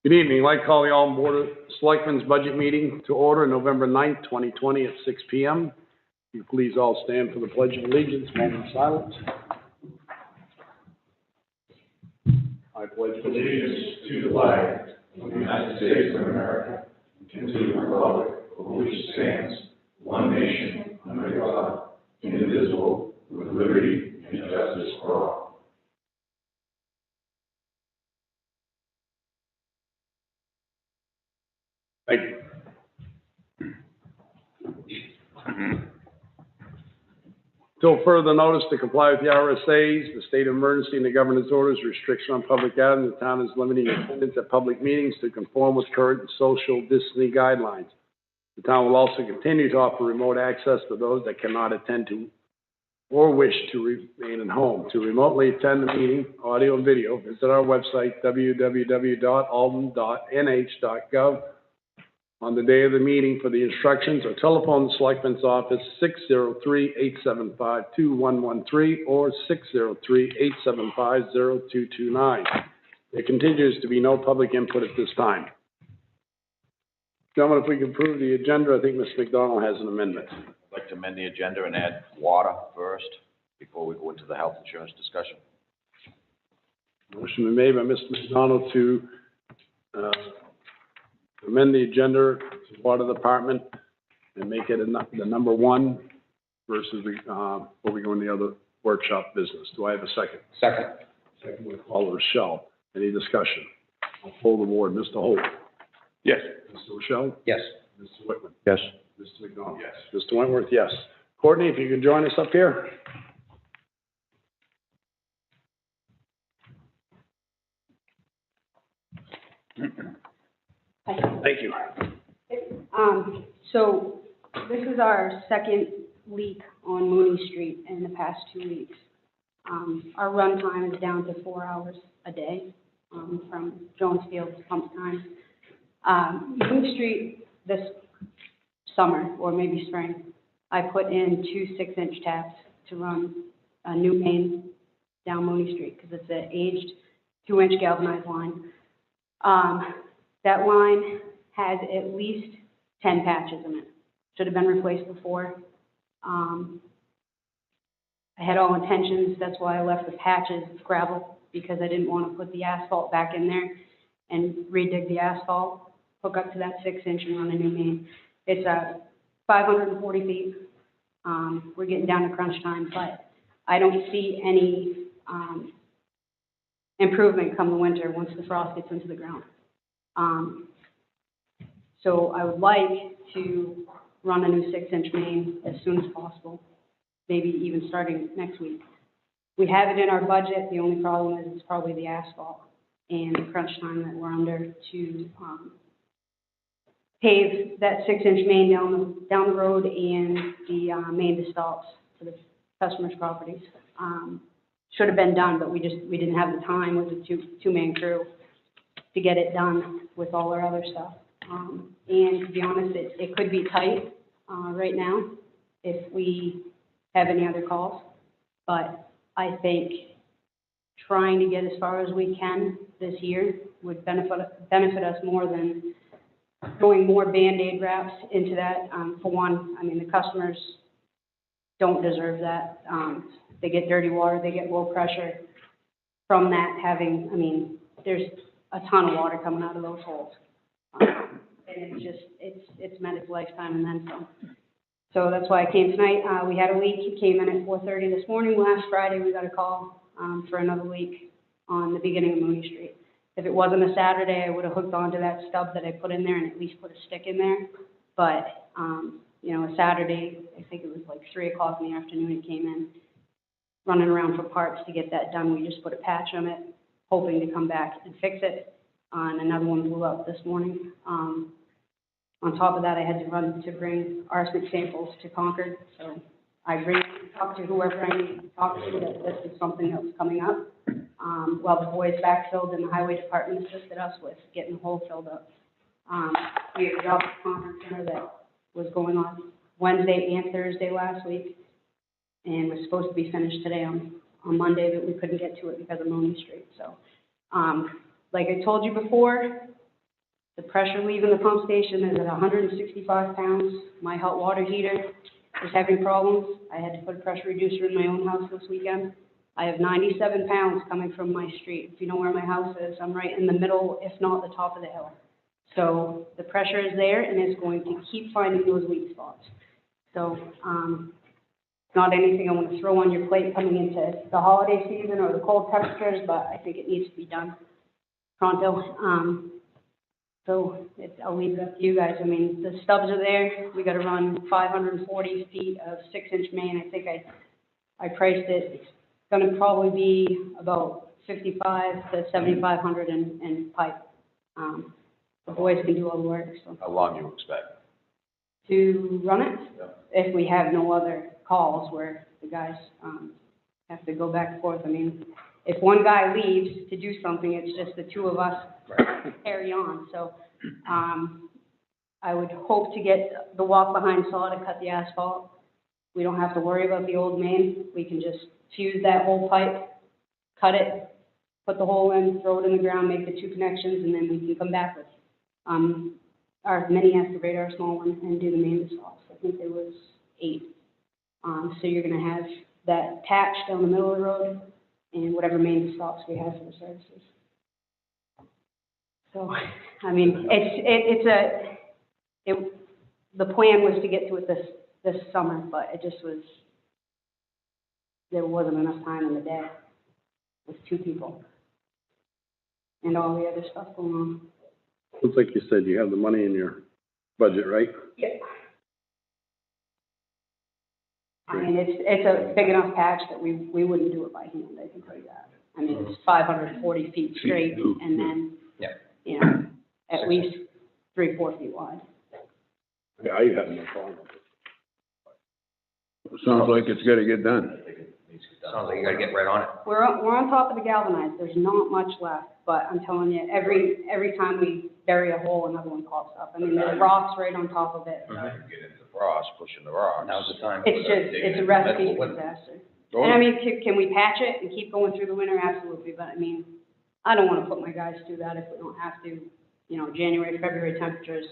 Good evening. I'd like to call the Alton Board of Selectmen's budget meeting to order November 9th, 2020 at 6 p.m. You please all stand for the Pledge of Allegiance. Moment of silence. I pledge allegiance to the flag of the United States of America and to the republic for which it stands, one nation, under God, indivisible, with liberty and justice for all. Thank you. Until further notice, to comply with the RSA's, the state of emergency, and the governor's orders, restriction on public gatherings, the town is limiting attendance at public meetings to conform with current social distancing guidelines. The town will also continue to offer remote access to those that cannot attend to or wish to remain at home. To remotely attend the meeting, audio and video, visit our website, www.alton.nh.gov. On the day of the meeting for the instructions, or telephone the Selectmen's office 603-875-2113 or 603-875-0229. There continues to be no public input at this time. Gentlemen, if we can approve the agenda, I think Mr. McDonald has an amendment. I'd like to amend the agenda and add water first before we go into the health insurance discussion. Motion been made by Mr. McDonald to amend the agenda to water department and make it the number one versus before we go into the other workshop business. Do I have a second? Second. Second with Paul Rochelle. Any discussion? I'll pull the board. Mr. Holt? Yes. Mr. Rochelle? Yes. Mr. Whitman? Yes. Mr. McDonald? Yes. Mr. Wentworth? Yes. Courtney, if you can join us up here. Thank you. So this is our second leak on Mooney Street in the past 2 weeks. Our run time is down to 4 hours a day from Jones Field to pump time. Mooney Street this summer, or maybe spring, I put in 2 6-inch taps to run a new main down Mooney Street because it's an aged 2-inch galvanized line. That line has at least 10 patches in it. Should have been replaced before. I had all intentions, that's why I left the patches gravel, because I didn't want to put the asphalt back in there and redig the asphalt, hook up to that 6-inch and run a new main. It's 540 feet. We're getting down to crunch time, but I don't see any improvement come the winter once the frost gets into the ground. So I would like to run a new 6-inch main as soon as possible, maybe even starting next week. We have it in our budget. The only problem is it's probably the asphalt and the crunch time that we're under to pave that 6-inch main down the road and the main stops to the customers' properties. Should have been done, but we didn't have the time with the two-man crew to get it done with all our other stuff. And to be honest, it could be tight right now if we have any other calls. But I think trying to get as far as we can this year would benefit us more than throwing more Band-Aid wraps into that. For one, I mean, the customers don't deserve that. They get dirty water, they get low pressure from that having, I mean, there's a ton of water coming out of those holes. And it's met its lifetime and then some. So that's why I came tonight. We had a leak. It came in at 4:30 this morning. Last Friday, we got a call for another leak on the beginning of Mooney Street. If it wasn't a Saturday, I would have hooked onto that stub that I put in there and at least put a stick in there. But, you know, a Saturday, I think it was like 3 o'clock in the afternoon, it came in, running around for parts to get that done. We just put a patch on it, hoping to come back and fix it. And another one blew up this morning. On top of that, I had to run to bring arsenic samples to Concord. So I talked to whoever I needed to talk to that this is something that was coming up. While the boys backfilled and the highway department assisted us with getting the hole filled up. We had a job at Concord Center that was going on Wednesday and Thursday last week, and was supposed to be finished today on Monday, but we couldn't get to it because of Mooney Street. So like I told you before, the pressure leaving the pump station is at 165 pounds. My hot water heater is having problems. I had to put a pressure reducer in my own house this weekend. I have 97 pounds coming from my street. If you know where my house is, I'm right in the middle, if not the top of the hill. So the pressure is there, and it's going to keep finding those weak spots. So, not anything I want to throw on your plate coming into the holiday season or the cold temperatures, but I think it needs to be done pronto. So I'll leave it up to you guys. I mean, the stubs are there. We got to run 540 feet of 6-inch main. I think I priced it. It's going to probably be about 55 to 7,500 in pipe. The boys can do all the work. So How long you expect? to run it, Yeah. if we have no other calls where the guys have to go back and forth. I mean, if one guy leaves to do something, it's just the two of us carry on. So I would hope to get the walk-behind saw to cut the asphalt. We don't have to worry about the old main. We can just fuse that whole pipe, cut it, put the hole in, throw it in the ground, make the two connections, and then we can come back with our mini excavator, our small one, and do the main installs. I think there was 8. So you're going to have that patch down the middle of the road and whatever main stops we have for the services. So, I mean, the plan was to get to it this summer, but it just was, there wasn't enough time in the day with 2 people and all the other stuff going on. Looks like you said you have the money in your budget, right? Yeah. I mean, it's a big enough patch that we wouldn't do it by hand, I can tell you that. I mean, it's 540 feet straight, and then, you know, at least 3-4 feet wide. Yeah, I have no problem with it. Sounds like it's gotta get done. Sounds like you gotta get right on it. We're on top of the galvanized, there's not much left, but I'm telling you, every time we bury a hole, another one pops up. I mean, there's rocks right on top of it. Now you get into the frost, pushing the rocks. Now's the time. It's a recipe for disaster. And I mean, can we patch it and keep going through the winter? Absolutely, but I mean, I don't want to put my guys through that if we don't have to. You know, January, February temperatures,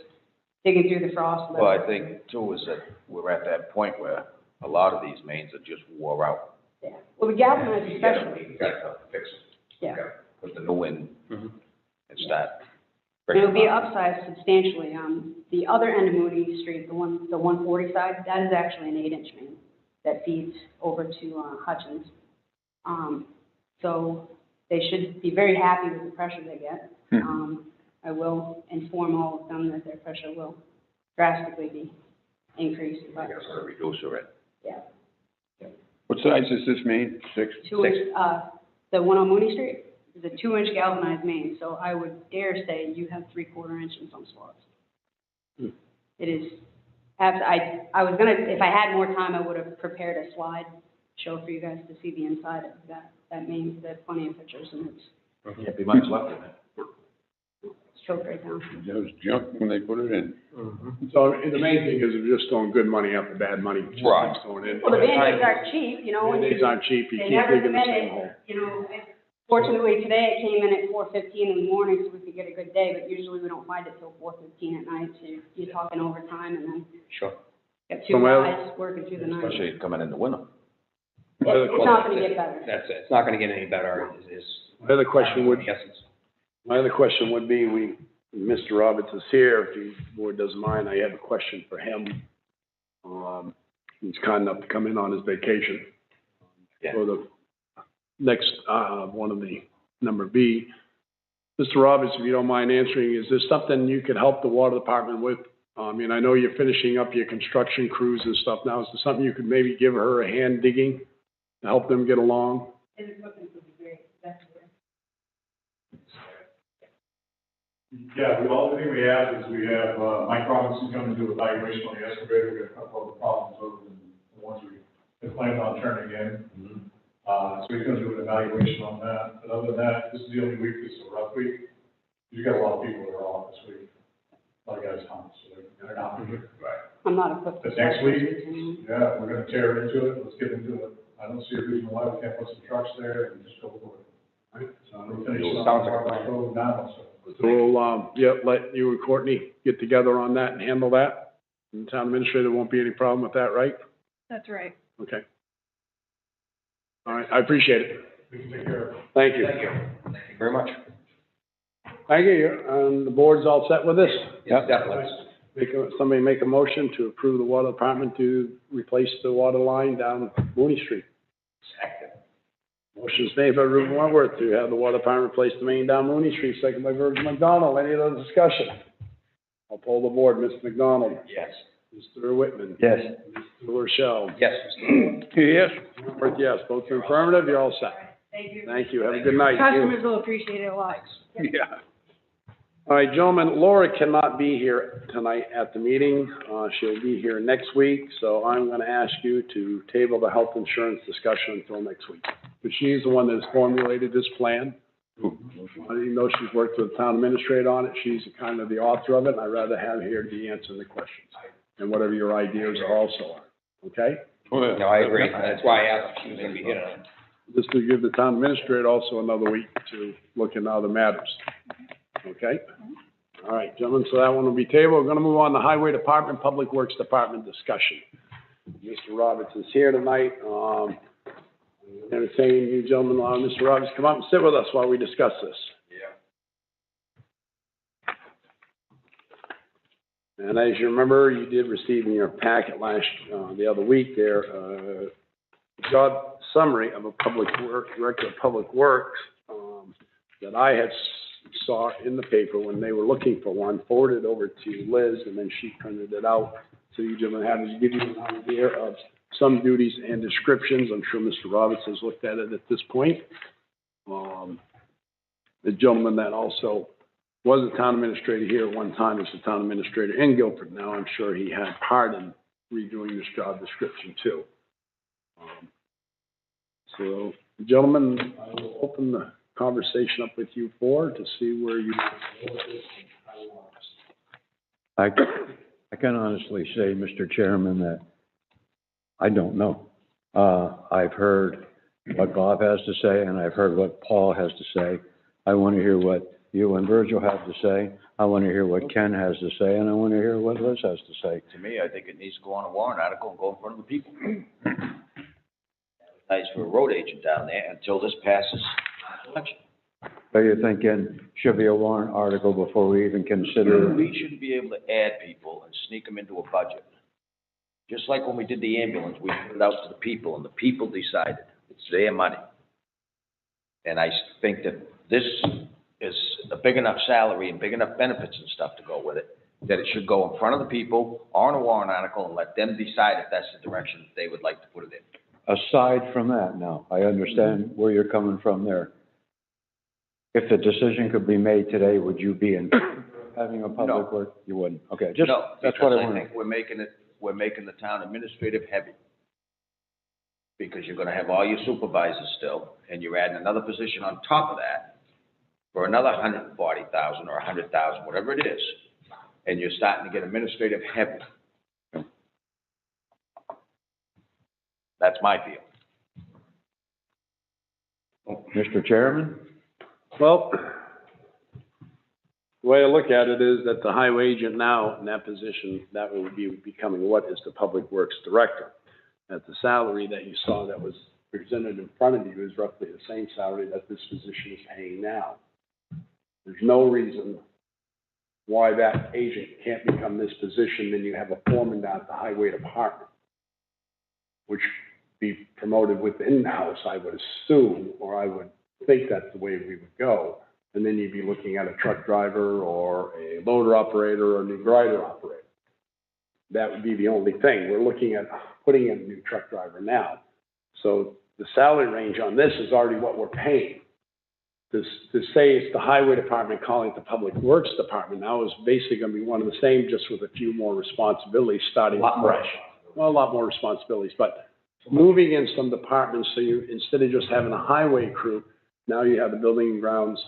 digging through the frost. Well, I think too is that we're at that point where a lot of these mains are just wore out. Yeah. Well, the galvanized You gotta- especially. You gotta fix it. Yeah. You gotta put the new in and start. And it'll be upsized substantially. The other end of Mooney Street, the 140 side, that is actually an 8-inch main that feeds over to Hutchins. So they should be very happy with the pressure they get. I will inform all of them that their pressure will drastically be increased. You But, gotta put a reducer in. yeah. What size is this main? 6? 2-inch, the one on Mooney Street is a 2-inch galvanized main, so I would dare say you have 3/4 inch in some spots. It is, I was gonna, if I had more time, I would have prepared a slide show for you guys to see the inside of that main. There's plenty of pictures, and it's, Can't be much left in it. it's choked right down. It was junk when they put it in. So the main thing is we're just throwing good money after bad money. Just Right. keeps going in. Well, the Band-Aids aren't cheap, you know. Band-Aids aren't cheap, you They keep never digging the come in same at, hole. you know, fortunately today it came in at 4:15 in the morning so we could get a good day, but usually we don't find it till 4:15 at night, so you're talking overtime and then Sure. got So 2 my other- guys working through the night. Especially coming in the winter. It's not gonna get better. That's it. It's not gonna get any better, is. My other question would, Yes. be, Mr. Roberts is here, if the board doesn't mind, I have a question for him. He's kind enough to come in on his vacation. Yeah. For the next, one of the number B. Mr. Roberts, if you don't mind answering, is there something you could help the water department with? I mean, I know you're finishing up your construction crews and stuff now. Is there something you could maybe give her a hand digging to help them get along? His equipment would be great, that's it. Yeah, the only thing we have is we have, Mike Robinson coming to do evaluation on the excavator. We've got a couple of the problems other than the ones we had planned on turning in. So he's gonna do an evaluation on that. But other than that, this is the only week that's a rough week. You've got a lot of people that are off this week. A lot of guys home, so they're not. I'm not equipped. But next week, yeah, we're gonna tear into it. Let's get into it. I don't see a reason why we can't put some trucks there and just go for it. We'll finish up Sounds like a our plan. road now, so. So we'll, yeah, let you and Courtney get together on that and handle that. And the town administrator won't be any problem with that, right? That's right. Okay. All right, I appreciate it. We can take care of it. Thank you. Thank you. Thank you very much. Thank you. The board's all set with this? Yep, definitely. Somebody make a motion to approve the water department to replace the water line down Mooney Street. Second. Motion's made by Reuben Wentworth to have the water department replace the main down Mooney Street, second by Virgil McDonald. Any other discussion? I'll poll the board. Mr. McDonald? Yes. Mr. Whitman? Yes. Mr. Rochelle? Yes. Yes. Wentworth, yes. Both are affirmative. You're all set. Thank you. Thank you. Have a good night. Customers will appreciate it a lot. Yeah. All right, gentlemen, Laura cannot be here tonight at the meeting. She'll be here next week, so I'm gonna ask you to table the health insurance discussion until next week. But she's the one that's formulated this plan. Even though she's worked with the town administrator on it, she's kind of the author of it, and I'd rather have her here to be answering the questions. And whatever your ideas are also are, okay? No, I agree. That's why I asked if she was gonna be here tonight. Just to give the town administrator also another week to look into other matters. Okay? All right, gentlemen, so that one will be tabled. We're gonna move on to Highway Department, Public Works Department discussion. Mr. Roberts is here tonight. Entertaining you gentlemen, allow Mr. Roberts to come up and sit with us while we discuss this. Yeah. And as you remember, you did receive in your packet the other week there, job summary of a director of public works, that I had saw in the paper when they were looking for one, forwarded over to Liz, and then she printed it out. So you gentlemen have to give you an idea of some duties and descriptions. I'm sure Mr. Roberts has looked at it at this point. The gentleman that also was a town administrator here at one time is the town administrator in Guilford. Now I'm sure he had part in redoing this job description too. So, gentlemen, I will open the conversation up with you four to see where you. I can honestly say, Mr. Chairman, that I don't know. I've heard what Bob has to say, and I've heard what Paul has to say. I want to hear what you and Virgil have to say. I want to hear what Ken has to say, and I want to hear what Liz has to say. To me, I think it needs to go on a warrant article and go in front of the people. Nice for a road agent down there until this passes election. So you're thinking should be a warrant article before we even consider? We shouldn't be able to add people and sneak them into a budget. Just like when we did the ambulance, we put it out to the people, and the people decided. It's their money. And I think that this is a big enough salary and big enough benefits and stuff to go with it, that it should go in front of the people on a warrant article and let them decide if that's the direction that they would like to put it in. Aside from that, now, I understand where you're coming from there. If the decision could be made today, would you be in having a public work? You wouldn't? Okay, just, No, that's what I because I wanted. think we're making the town administrative heavy. Because you're gonna have all your supervisors still, and you're adding another position on top of that for another $140,000 or $100,000, whatever it is. And you're starting to get administrative heavy. That's my feel. Mr. Chairman? Well, the way I look at it is that the highway agent now in that position, that would be becoming what is the public works director. That the salary that you saw that was presented in front of you is roughly the same salary that this position is paying now. There's no reason why that agent can't become this position, then you have a foreman down at the highway department, which be promoted within the house, I would assume, or I would think that's the way we would go. And then you'd be looking at a truck driver or a loader operator or a new grider operator. That would be the only thing. We're looking at putting in a new truck driver now. So the salary range on this is already what we're paying. To say it's the highway department calling it the public works department now is basically going to be one of the same, just with a few more responsibilities starting fresh. Well, a lot more responsibilities, but moving in some departments, so you, instead of just having a highway crew, now you have the building and grounds,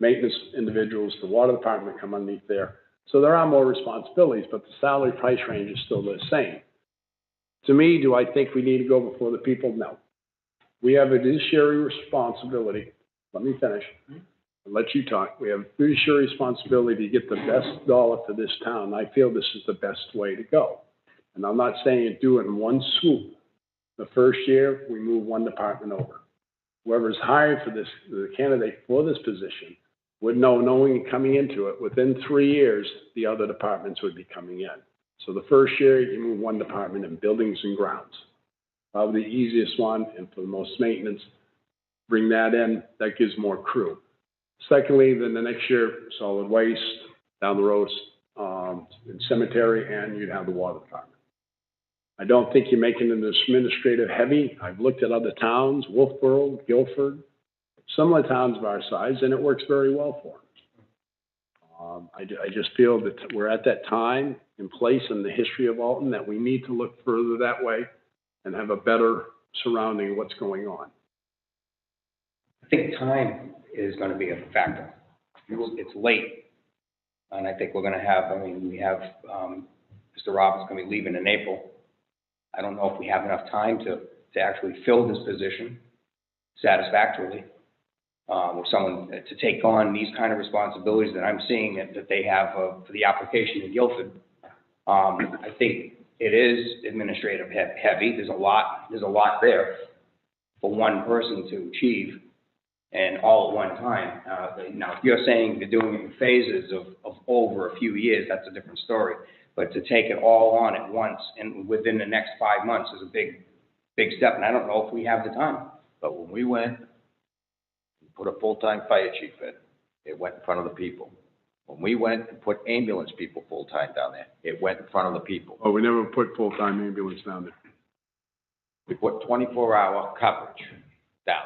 maintenance individuals, the water department come underneath there. So there are more responsibilities, but the salary price range is still the same. To me, do I think we need to go before the people? No. We have a fiduciary responsibility let me finish. I'll let you talk. We have fiduciary responsibility to get the best dollar for this town. I feel this is the best way to go. And I'm not saying do it in one swoop. The first year, we move one department over. Whoever's hired for this, the candidate for this position, would know, knowing coming into it, within 3 years, the other departments would be coming in. So the first year, you move one department in buildings and grounds. Probably the easiest one, and for the most maintenance, bring that in, that gives more crew. Secondly, then the next year, solid waste, down the road, cemetery, and you'd have the water department. I don't think you're making it administrative heavy. I've looked at other towns, Wolfboro, Guilford, similar towns of our size, and it works very well for them. I just feel that we're at that time and place in the history of Alton that we need to look further that way and have a better surrounding of what's going on. I think time is gonna be a factor. It's late, and I think we're gonna have, I mean, we have, Mr. Roberts gonna be leaving in April. I don't know if we have enough time to actually fill this position satisfactorily, or someone to take on these kind of responsibilities that I'm seeing that they have for the application in Guilford. I think it is administrative heavy. There's a lot there for one person to achieve, and all at one time. Now, if you're saying you're doing it in phases of over a few years, that's a different story. But to take it all on at once and within the next 5 months is a big step, and I don't know if we have the time. But when we went and put a full-time fire chief in, it went in front of the people. When we went and put ambulance people full-time down there, it went in front of the people. Oh, we never put full-time ambulance down there. We put 24-hour coverage down.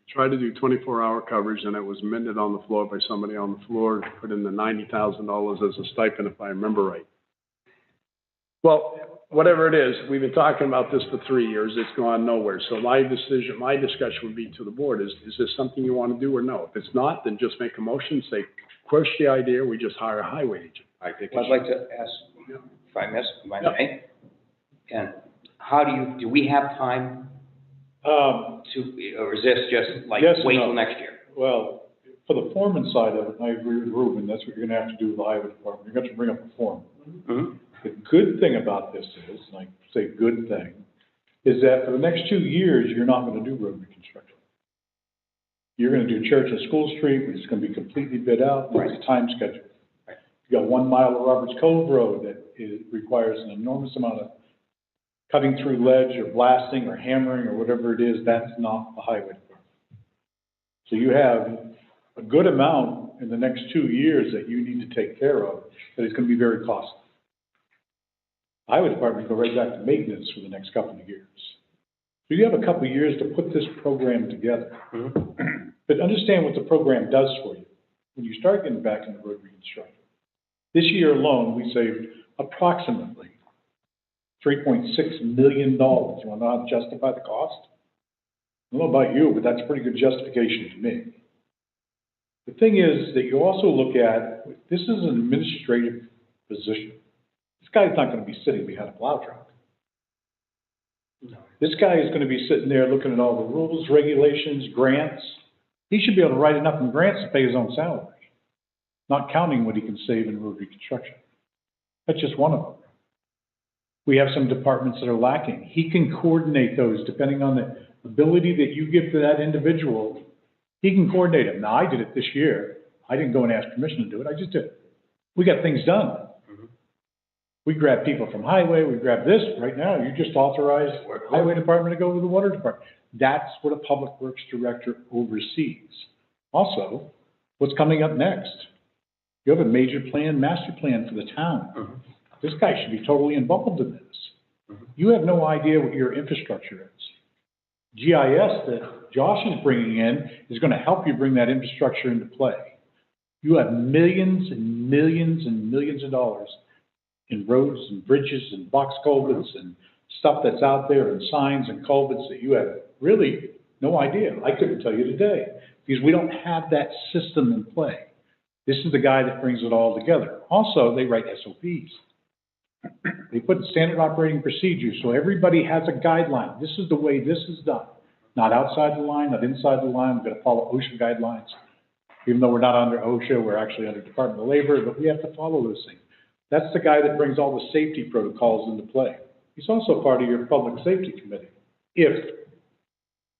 Tried to do 24-hour coverage, and it was minted on the floor by somebody on the floor, put in the $90,000 as a stipend, if I remember right. Well, whatever it is, we've been talking about this for 3 years. It's gone nowhere. So my discussion would be to the board is this something you want to do or no? If it's not, then just make a motion, say, push the idea, we just hire a highway agent. I think. I'd like to ask, if I may, Ken, do we have time or is this just like Yes and wait no. till next year? Well, for the foreman side of it, I agree with Ruben, that's what you're gonna have to do with the highway department, you're gonna have to bring up a foreman. Mm-hmm. The good thing about this is, and I say good thing, is that for the next 2 years, you're not gonna do road reconstruction. You're gonna do Church and School Street, it's gonna be completely bid out, and it's a time schedule. Right. You got 1 mile of Roberts Cove Road that requires an enormous amount of cutting through ledge or blasting or hammering or whatever it is, that's not the highway department. So you have a good amount in the next 2 years that you need to take care of that is gonna be very costly. The highway department go right back to maintenance for the next couple of years. So you have a couple of years to put this program together. Mm-hmm. But understand what the program does for you. When you start getting back into road reconstruction, this year alone, we saved approximately $3.6 million. You want to know how to justify the cost? I don't know about you, but that's a pretty good justification to me. The thing is that you also look at, this is an administrative position. This guy's not going to be sitting behind a plow truck. No. This guy is going to be sitting there looking at all the rules, regulations, grants. He should be able to write enough in grants to pay his own salary, not counting what he can save in road reconstruction. That's just one of them. We have some departments that are lacking. He can coordinate those depending on the ability that you give to that individual. He can coordinate them. Now, I did it this year. I didn't go and ask permission to do it. I just did it. We got things done. Mm-hmm. We grab people from highway. We grab this. Right now, you just authorize highway department to go with the water department. That's what a public works director oversees. Also, what's coming up next? You have a major plan, master plan for the town. Mm-hmm. This guy should be totally involved in this. Mm-hmm. You have no idea what your infrastructure is. GIS that Josh is bringing in is going to help you bring that infrastructure into play. You have millions and millions and millions of dollars in roads and bridges and box culverts and stuff that's out there and signs and culverts that you have really no idea. I couldn't tell you today because we don't have that system in play. This is the guy that brings it all together. Also, they write SOPs. They put standard operating procedures, so everybody has a guideline. This is the way this is done. not outside the line, not inside the line, we've got to follow OSHA guidelines. Even though we're not under OSHA, we're actually under Department of Labor, but we have to follow those things. That's the guy that brings all the safety protocols into play. He's also part of your public safety committee, if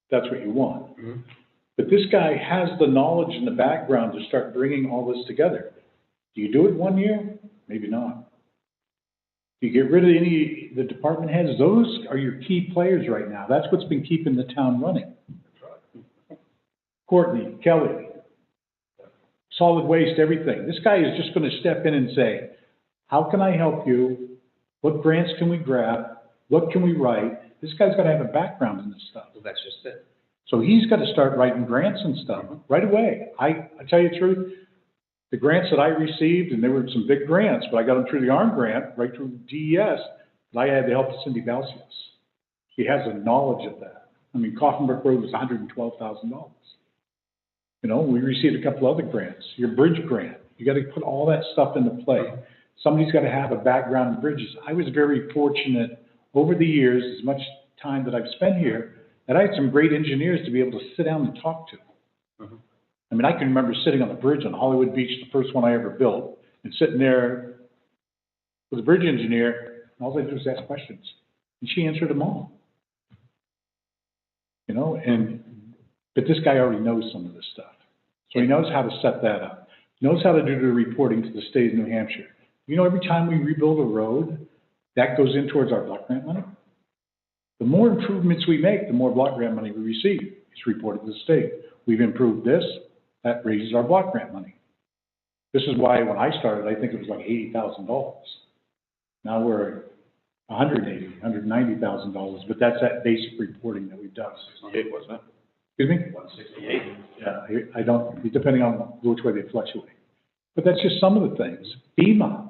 that's what you want. Mhm. But this guy has the knowledge and the background to start bringing all this together. Do you do it 1 year? Maybe not. Do you get rid of any, the department heads? Those are your key players right now. That's what's been keeping the town running. Courtney, Kelly, solid waste, everything. This guy is just gonna step in and say, how can I help you? What grants can we grab? What can we write? This guy's gotta have a background in this stuff. Well, that's just it. So he's got to start writing grants and stuff right away. I tell you the truth, the grants that I received, and there were some big grants, but I got them through the ARM grant, right through DES, and I had the help of Cindy Balsius. She has a knowledge of that. I mean, Kaufenberg Road was $112,000. You know, we received a couple other grants, your bridge grant. You got to put all that stuff into play. Somebody's got to have a background in bridges. I was very fortunate over the years, as much time that I've spent here, that I had some great engineers to be able to sit down and talk to. Mhm. I mean, I can remember sitting on the bridge on Hollywood Beach, the first one I ever built, and sitting there with a bridge engineer, and all they do is ask questions. And she answered them all. You know, but this guy already knows some of this stuff. So he knows how to set that up, knows how to do the reporting to the state of New Hampshire. You know, every time we rebuild a road, that goes in towards our block grant money. The more improvements we make, the more block grant money we receive. It's reported to the state. We've improved this, that raises our block grant money. This is why when I started, I think it was like $80,000. Now we're $190,000, but that's that basic reporting that we've done. It wasn't. Excuse me? 168. Yeah, I don't, depending on which way they fluctuate. But that's just some of the things. FEMA,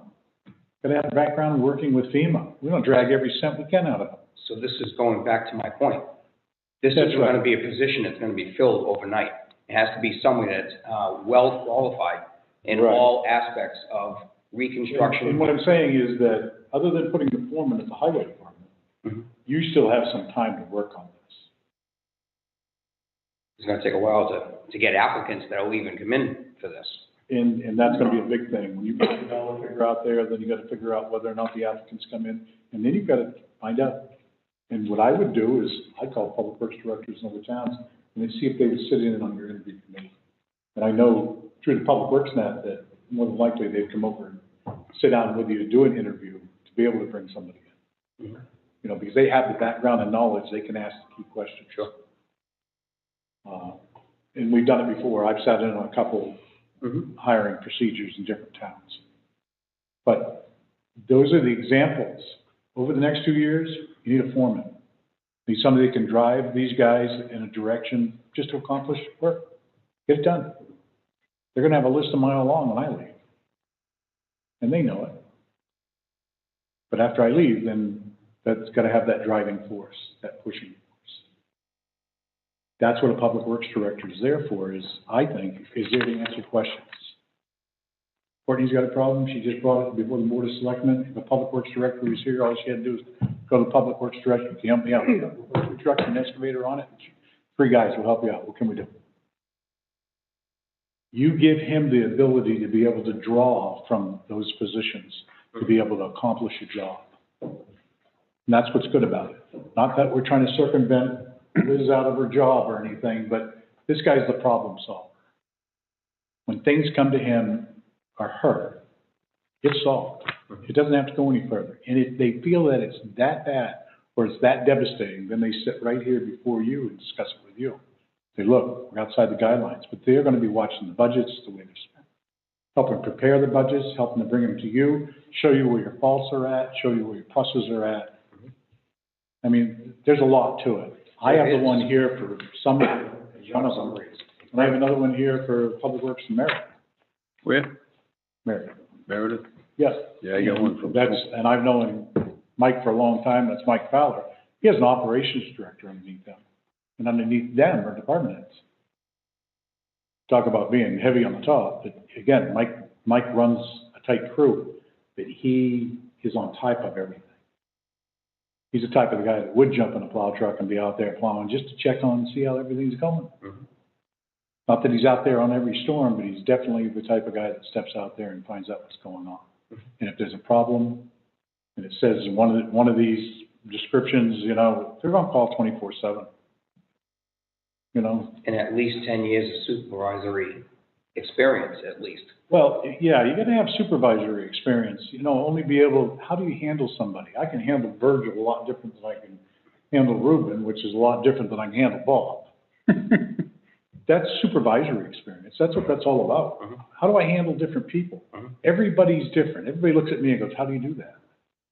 gotta have a background in working with FEMA. We don't drag every cent we can out of them. So this is going back to my point. This That's isn't right. gonna be a position that's gonna be filled overnight. It has to be someone that's, well qualified in Right. all aspects of reconstruction. And what I'm saying is that, other than putting the foreman at the highway department, Mhm. you still have some time to work on this. It's gonna take a while to get applicants that'll even come in for this. And that's gonna be a big thing. When you put the dollar figure out there, then you gotta figure out whether or not the applicants come in, and then you've gotta find out. And what I would do is, I'd call public works directors in other towns, and then see if they would sit in on your interview committee. And I know through the public works net that more than likely they'd come over and sit down with you to do an interview, to be able to bring somebody in. Mhm. You know, because they have the background and knowledge, they can ask the key questions. Sure. And we've done it before. I've sat in on a couple Mhm. hiring procedures in different towns. But those are the examples. Over the next 2 years, you need a foreman. You need somebody that can drive these guys in a direction just to accomplish work. Get it done. They're gonna have a list a mile long when I leave. And they know it. But after I leave, then that's gotta have that driving force, that pushing force. That's what a public works director is there for, is, I think, is there to answer questions. Courtney's got a problem, she just brought it before the Board of Selectmen. If a public works director was here, all she had to do is go to the public works director, can you help me out? We've got a truck and an excavator on it, 3 guys will help you out, what can we do? You give him the ability to be able to draw from those positions, to be able to accomplish a job. And that's what's good about it. Not that we're trying to circumvent Liz out of her job or anything, but this guy's the problem solver. When things come to him or her, it's solved. It doesn't have to go any further. And if they feel that it's that bad or it's that devastating, then they sit right here before you and discuss it with you. Say, look, we're outside the guidelines, but they're going to be watching the budgets, the way they're spent. Helping prepare the budgets, helping to bring them to you, show you where your faults are at, show you where your pluses are at. I mean, there's a lot to it. I have the one here for some, one of them, and I have another one here for Public Works in Merritt. Where? Merritt. Meredith? Yes. Yeah, I got one from. That's, and I've known Mike for a long time, that's Mike Fowler. He has an operations director underneath him, and underneath them are department heads. Talk about being heavy on the top, but again, Mike runs a tight crew, but he is on top of everything. he's the type of the guy that would jump in a plow truck and be out there plowing just to check on and see how everything's going. Not that he's out there on every storm, but he's definitely the type of guy that steps out there and finds out what's going on. And if there's a problem, and it says in one of these descriptions, you know, they're on call 24/7. You know? And at least 10 years of supervisory experience, at least. Well, yeah, you're gonna have supervisory experience, you know, only be able, how do you handle somebody? I can handle Virgil a lot different than I can handle Ruben, which is a lot different than I can handle Bob. That's supervisory experience. That's what that's all about. How do I handle different people? Everybody's different. Everybody looks at me and goes, how do you do that?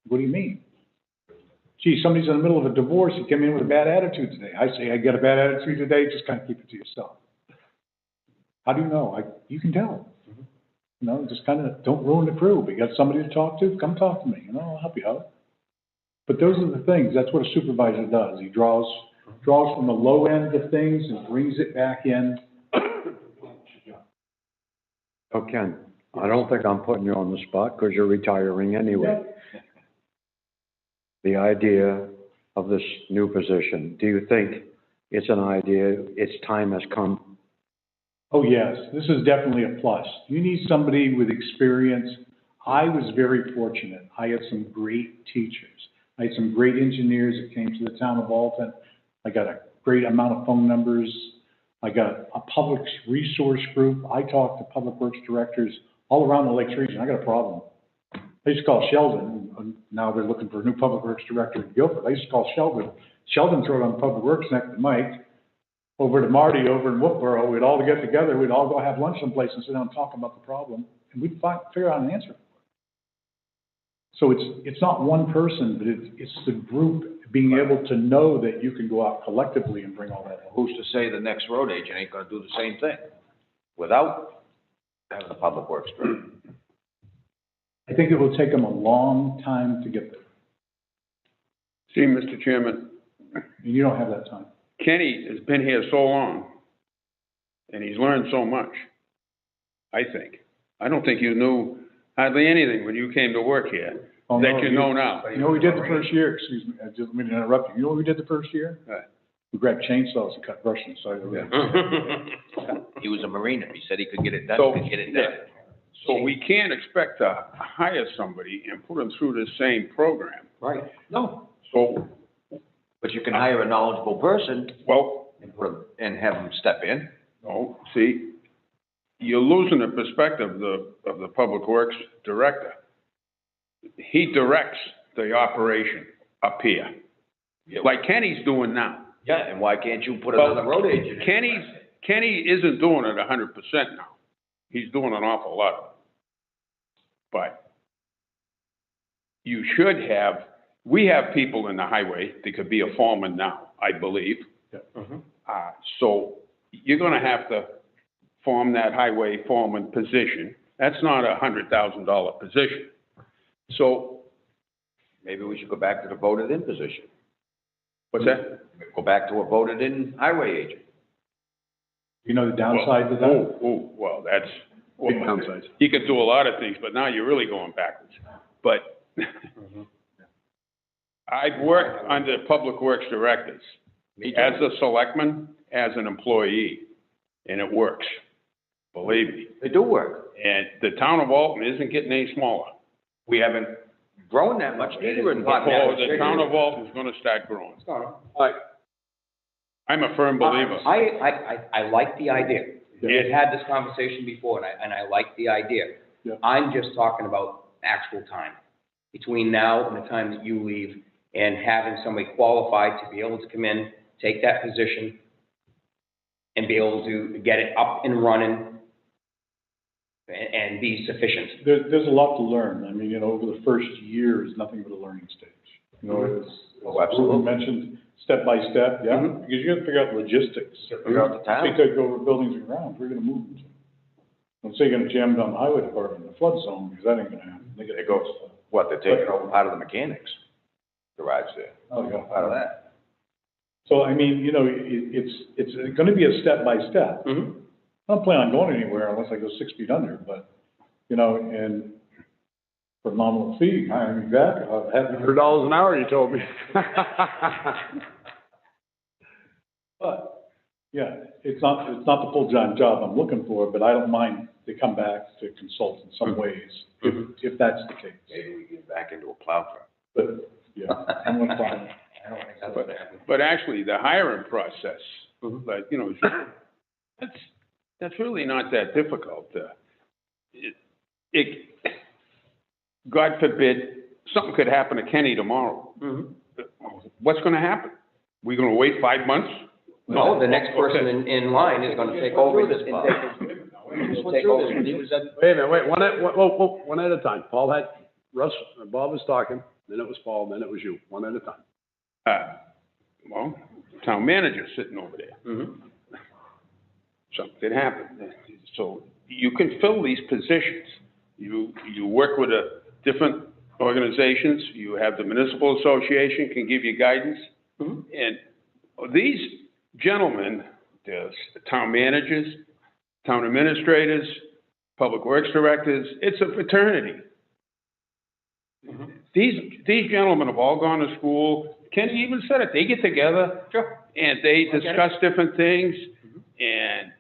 What do you mean? Gee, somebody's in the middle of a divorce, you came in with a bad attitude today. I say, I get a bad attitude today, just kind of keep it to yourself. How do you know? You can tell. You know, just kind of don't ruin the crew. But you got somebody to talk to, come talk to me, you know, I'll help you out. But those are the things, that's what a supervisor does. He draws from the low end of things and brings it back in. Oh, Ken, I don't think I'm putting you on the spot because you're retiring anyway. The idea of this new position, do you think it's an idea, its time has come? Oh, yes, this is definitely a plus. You need somebody with experience. I was very fortunate. I had some great teachers. I had some great engineers that came to the town of Alton. I got a great amount of phone numbers. I got a public resource group. I talked to public works directors all around the Lakes region. I got a problem. I used to call Sheldon, and now they're looking for a new public works director in Guilford. I used to call Sheldon. Sheldon threw it on public works next to Mike, over to Marty over in Woodboro. We'd all get together. We'd all go have lunch someplace and sit down and talk about the problem, and we'd figure out an answer. So it's not one person, but it's the group being able to know that you can go out collectively and bring all that. Who's to say the next road agent ain't gonna do the same thing without having the public works director? I think it will take them a long time to get there, See, Mr. Chairman, and you don't have that time. Kenny has been here so long, and he's learned so much, I think. I don't think you knew hardly anything when you came to work here Oh, that no, you know now. You know what we did the first year? Excuse me, I just mean to interrupt you. You know what we did the first year? Right. We grabbed chainsaws and cut brush on the side of the road. He was a Marine. If he said he could get it done, So, he could get it done. So we can't expect to hire somebody and put them through the same program. Right. No. So, But you can hire a knowledgeable person well, and put him, and have him step in. no, see, you're losing the perspective of the Public Works Director. He directs the operation up here, like Kenny's doing now. Yeah, and why can't you put another road agent in? Kenny isn't doing it 100% now. He's doing an awful lot of it. But you should have, we have people in the highway that could be a foreman now, I believe. So you're gonna have to form that highway foreman position. That's not a $100,000 position. So, Maybe we should go back to the voted-in position. what's that? Go back to a voted-in highway agent. You know the downside to that? Well, that's. Big downsides. You could do a lot of things, but now you're really going backwards. But I've worked under public works directors as a selectman, as an employee, and it works, believe me. They do work. And the town of Alton isn't getting any smaller. We haven't grown that much either. And Oh, the town of Alton's gonna start growing. I'm a firm believer. I like the idea. We've had this conversation before, and I like the idea. Yeah. I'm just talking about actual time, between now and the time that you leave, and having somebody qualified to be able to come in, take that position, and be able to get it up and running, and be sufficient. There's a lot to learn. I mean, you know, over the first year is nothing but a learning stage. You know, as absolutely. Ruben mentioned, step by step, yeah, because you gotta figure out logistics. Figure out the town. Say take over buildings and grounds, we're gonna move them to. Don't say you're gonna jam down the highway department in the flood zone, because that ain't gonna happen. They gotta go. What, they're taking over part of the mechanics garage there. Oh, yeah. Part of that. So, I mean, you know, it's gonna be a step by step. I don't plan on going anywhere unless I go 6 feet under, but, you know, and for a nominal fee, hire me back, I'll have. $100 an hour, you told me. But, yeah, it's not the full-time job I'm looking for, but I don't mind to come back to consult in some ways, if that's the case. Maybe we get back into a plow truck. But, yeah, I'm gonna find. I don't think that's gonna happen. But actually, the hiring process, Mhm. like, you know, that's really not that difficult. God forbid, something could happen to Kenny tomorrow. What's gonna happen? We gonna wait 5 months? No, the next person in line is gonna take over this. Bob. Just went Take through over. this when he was at. Wait a minute, wait, one at a time. Bob was talking, then it was Paul, then it was you, one at a time. Well, town manager sitting over there. Something happened. So you can fill these positions. You work with different organizations. You have the municipal association can give you guidance. And these gentlemen, the town managers, town administrators, public works directors, it's a fraternity. These gentlemen have all gone to school. Kenny even said it. They get together. Sure. And they discuss different things. And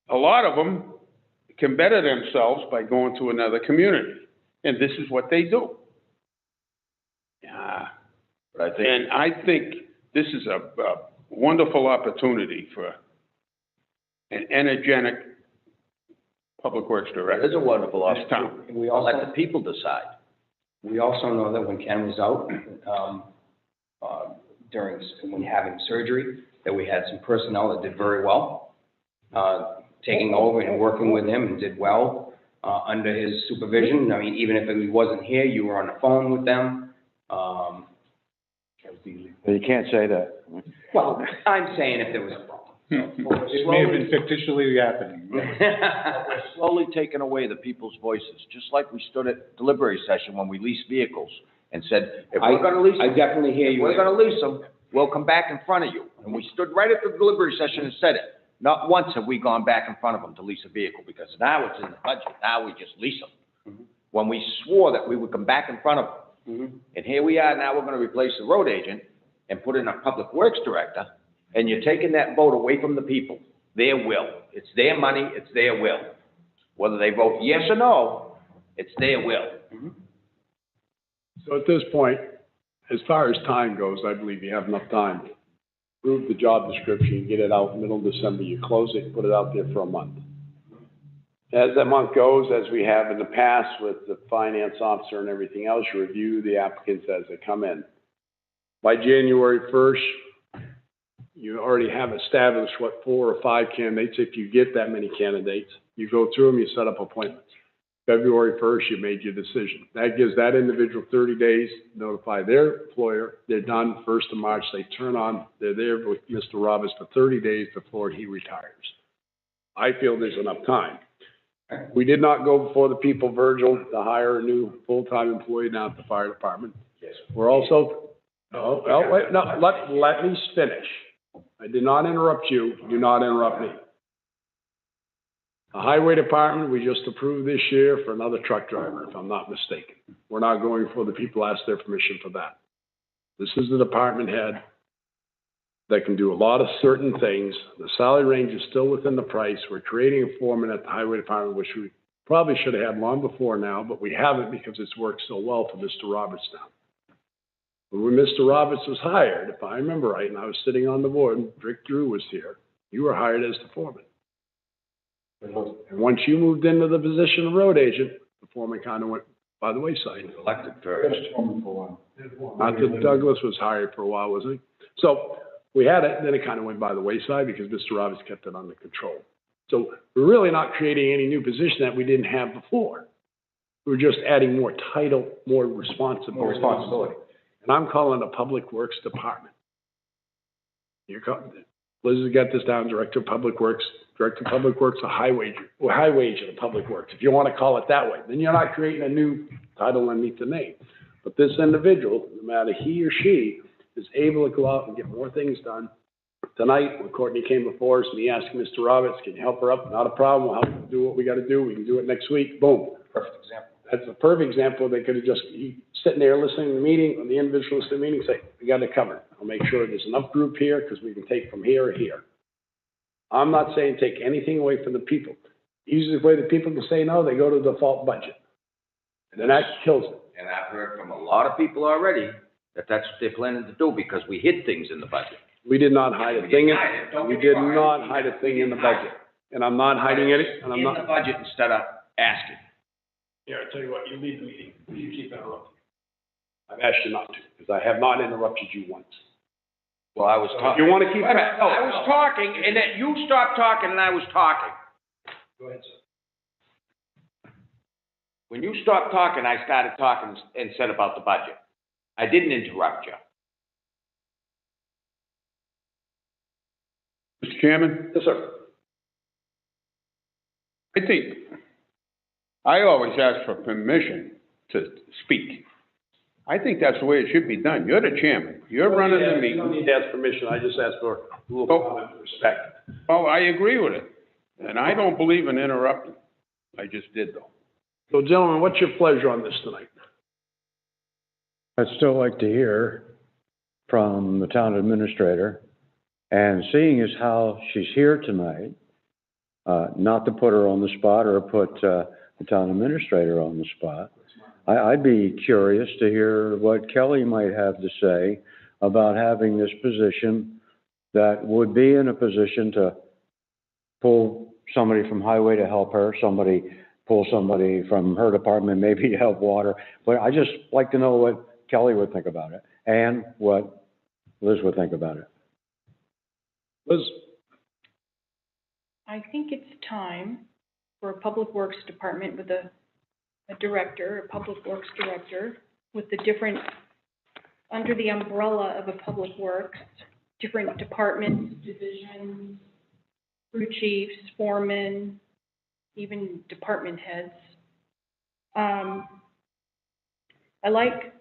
a lot of them can better themselves by going to another community. And this is what they do. But I think this is a wonderful opportunity for an energetic public works director. It is a wonderful in this town. opportunity. We I'll let also, the people decide. we also know that when Ken was out, when having surgery, that we had some personnel that did very well, taking over and working with him and did well, under his supervision. I mean, even if he wasn't here, you were on the phone with them. You can't say that. Well, I'm saying if there was a problem. It may have been fictitiously happening. We're slowly taking away the people's voices, just like we stood at delivery session when we leased vehicles and said, if we're gonna lease I them, definitely hear if you. we're gonna lease them, we'll come back in front of you. And we stood right at the delivery session and said it. Not once have we gone back in front of them to lease a vehicle, because now it's in the budget, now we just lease them. When we swore that we would come back in front of them. And here we are, now we're gonna replace the road agent and put in a public works director, and you're taking that vote away from the people, their will. It's their money, it's their will. Whether they vote yes or no, it's their will. So at this point, as far as time goes, I believe you have enough time. Prove the job description, get it out middle of December, you close it, put it out there for a month. As that month goes, as we have in the past with the finance officer and everything else, you review the applicants as they come in. By January 1st, you already have established what 4 or 5 candidates, if you get that many candidates, you go through them, you set up appointments. February 1st, you made your decision. That gives that individual 30 days, notify their employer, they're done. 1st of March, they turn on, they're there with Mr. Roberts for 30 days before he retires. I feel there's enough time. We did not go before the people, Virgil, to hire a new full-time employee down at the fire department. Yes. We're also, wait, no, let me finish. I did not interrupt you, do not interrupt me. The highway department, we just approved this year for another truck driver, if I'm not mistaken. We're not going before the people ask their permission for that. This is the department head that can do a lot of certain things. The salary range is still within the price. We're creating a foreman at the highway department, which we probably should have had long before now, but we haven't because it's worked so well for Mr. Roberts now. When Mr. Roberts was hired, if I remember right, and I was sitting on the board, and Rick Drew was here, you were hired as the foreman. And once you moved into the position of road agent, the foreman kind of went by the wayside. Elected first. Not that Douglas was hired for a while, wasn't he? So we had it, then it kind of went by the wayside because Mr. Roberts kept it under control. So we're really not creating any new position that we didn't have before. We're just adding more title, more responsibility. More responsibility. And I'm calling it a public works department. Liz has got this down, Director of Public Works, a highway agent of Public Works, if you want to call it that way. Then you're not creating a new title underneath the name. But this individual, no matter he or she, is able to go out and get more things done. Tonight, when Courtney came before us and he asked Mr. Roberts, can you help her up? Not a problem, we'll help her do what we got to do. We can do it next week. Boom. Perfect example. That's a perfect example. They could have just, sitting there listening to the meeting, or the individual listening to the meeting, say, we got it covered. I'll make sure there's enough group here, because we can take from here or here. I'm not saying take anything away from the people. Easiest way the people can say no, they go to the default budget. And then that kills it. And I've heard from a lot of people already that that's what they're planning to do, because we hid things in the budget. We did not hide a We thing, didn't hide it. Don't we get me did wrong. not hide a thing in the budget. And I'm not hiding it, and I'm In the not. budget instead of asking. Here, I tell you what, you lead the meeting, you keep interrupting. I've asked you not to, because I have not interrupted you once. Well, I was If talking. you want to keep. Wait a minute. No, I was talking, and then you stopped talking, and I was talking. Go ahead, sir. When you stopped talking, I started talking and said about the budget. I didn't interrupt you. Mr. Chairman, Yes, sir. I think, I always ask for permission to speak. I think that's the way it should be done. You're the chairman. You're running the You don't meeting. need to ask permission, I just asked for a little Oh. comment of respect. Well, I agree with it. And I don't believe in interrupting. I just did though. So gentlemen, what's your pleasure on this tonight? I'd still like to hear from the town administrator, and seeing as how she's here tonight, not to put her on the spot or put the town administrator on the spot, I'd be curious to hear what Kelly might have to say about having this position that would be in a position to pull somebody from highway to help her, pull somebody from her department maybe to help water. But I just like to know what Kelly would think about it and what Liz would think about it. Liz? I think it's time for a Public Works Department with a director, a Public Works Director, with the different, under the umbrella of a Public Works, different departments, divisions, crew chiefs, foremen, even department heads. I like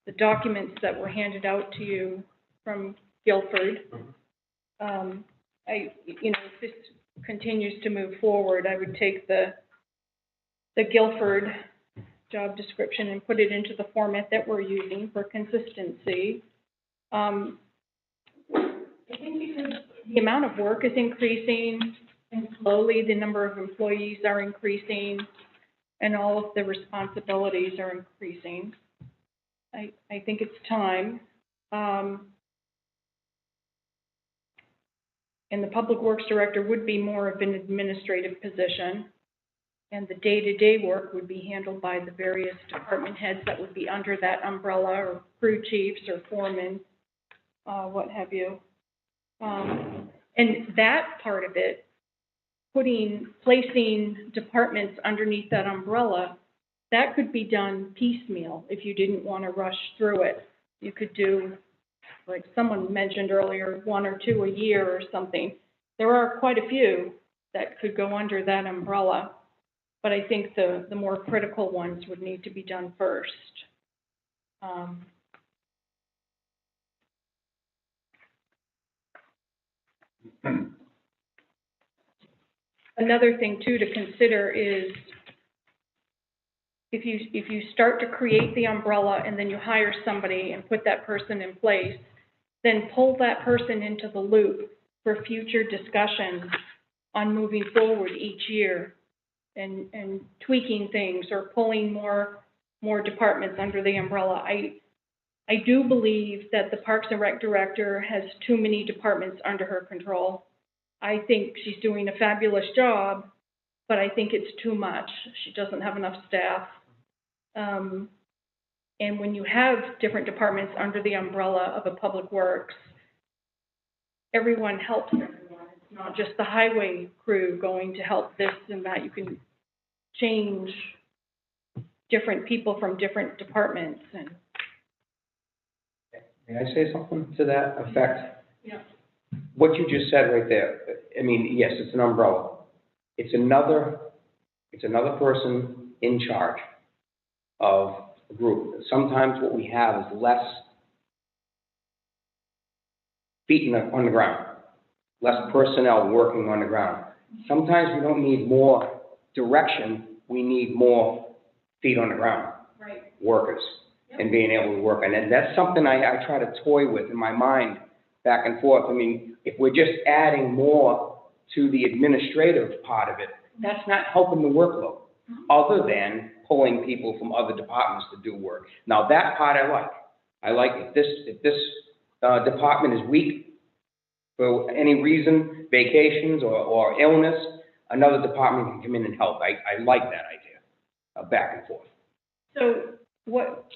the documents that were handed out to you from Guilford. If this continues to move forward, I would take the Guilford job description and put it into the format that we're using for consistency. I think because the amount of work is increasing and slowly the number of employees are increasing and all of the responsibilities are increasing, I think it's time. And the Public Works Director would be more of an administrative position, and the day-to-day work would be handled by the various department heads that would be under that umbrella, or crew chiefs or foremen, what have you. And that part of it, placing departments underneath that umbrella, that could be done piecemeal if you didn't want to rush through it. You could do, like someone mentioned earlier, 1 or 2 a year or something. There are quite a few that could go under that umbrella, but I think the more critical ones would need to be done first. Another thing too to consider is if you start to create the umbrella and then you hire somebody and put that person in place, then pull that person into the loop for future discussions on moving forward each year and tweaking things or pulling more departments under the umbrella. I do believe that the Parks and Rec Director has too many departments under her control. I think she's doing a fabulous job, but I think it's too much. She doesn't have enough staff. And when you have different departments under the umbrella of a Public Works, everyone helps everyone. It's not just the highway crew going to help this and that. You can change different people from different departments. And May I say something to that effect? yeah. What you just said right there, I mean, yes, it's an umbrella. It's another person in charge of a group. Sometimes what we have is less feet on the ground, less personnel working on the ground. Sometimes we don't need more direction, we need more feet on the ground. Right. Workers and being able to work. And that's something I try to toy with in my mind back and forth. I mean, if we're just adding more to the administrative part of it, that's not helping the workload, other than pulling people from other departments to do work. Now, that part I like. I like if this department is weak for any reason, vacations or illness, another department can come in and help. I like that idea, back and forth. So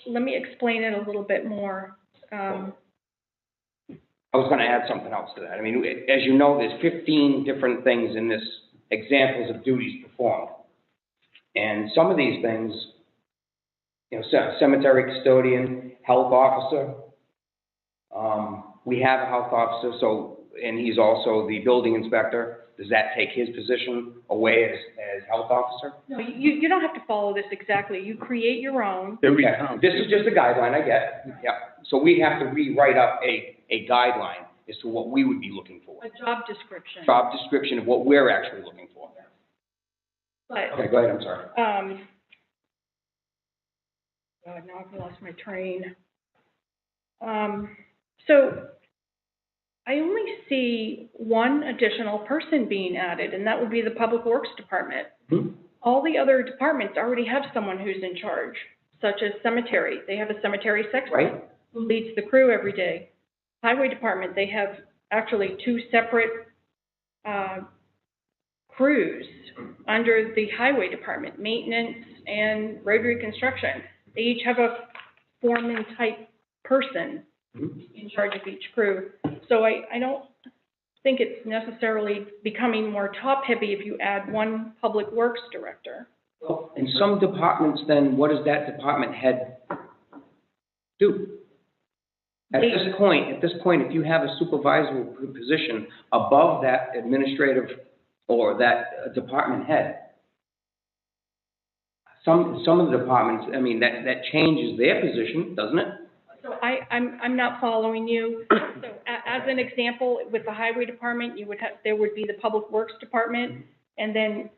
let me explain it a little bit more. I was gonna add something else to that. I mean, as you know, there's 15 different things in this, examples of duties performed. And some of these things, you know, cemetery custodian, health officer, we have a health officer, and he's also the building inspector. Does that take his position away as health officer? No, you don't have to follow this exactly. You create your own. Okay. This is just a guideline, I get. Yeah. So we have to rewrite up a guideline as to what we would be looking for. A job description. Job description of what we're actually looking for. But, Okay, go ahead, I'm sorry. God, now I've lost my train. So I only see one additional person being added, and that would be the Public Works Department. Mm-hmm. All the other departments already have someone who's in charge, such as cemetery. They have a cemetery sexton Right. who leads the crew every day. Highway Department, they have actually two separate crews under the Highway Department, maintenance and road reconstruction. They each have a foreman-type person in charge of each crew. So I don't think it's necessarily becoming more top-heavy if you add one Public Works Director. Well, in some departments, then, what does that department head do? At this point, if you have a supervisory position above that administrative or that department head, some of the departments, I mean, that changes their position, doesn't it? So I'm not following you. So as an example, with the Highway Department, there would be the Public Works Department, and then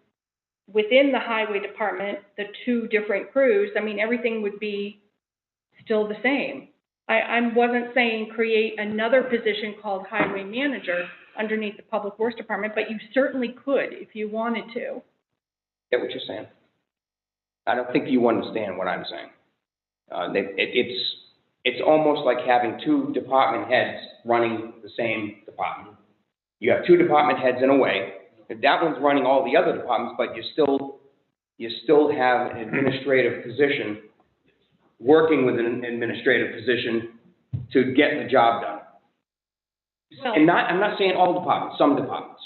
within the Highway Department, the two different crews, I mean, everything would be still the same. I wasn't saying create another position called Highway Manager underneath the Public Works Department, but you certainly could if you wanted to. Get what you're saying? I don't think you understand what I'm saying. It's almost like having two department heads running the same department. You have two department heads in a way. That one's running all the other departments, but you still have an administrative position working with an administrative position to get the job done. And I'm not saying all departments, some departments.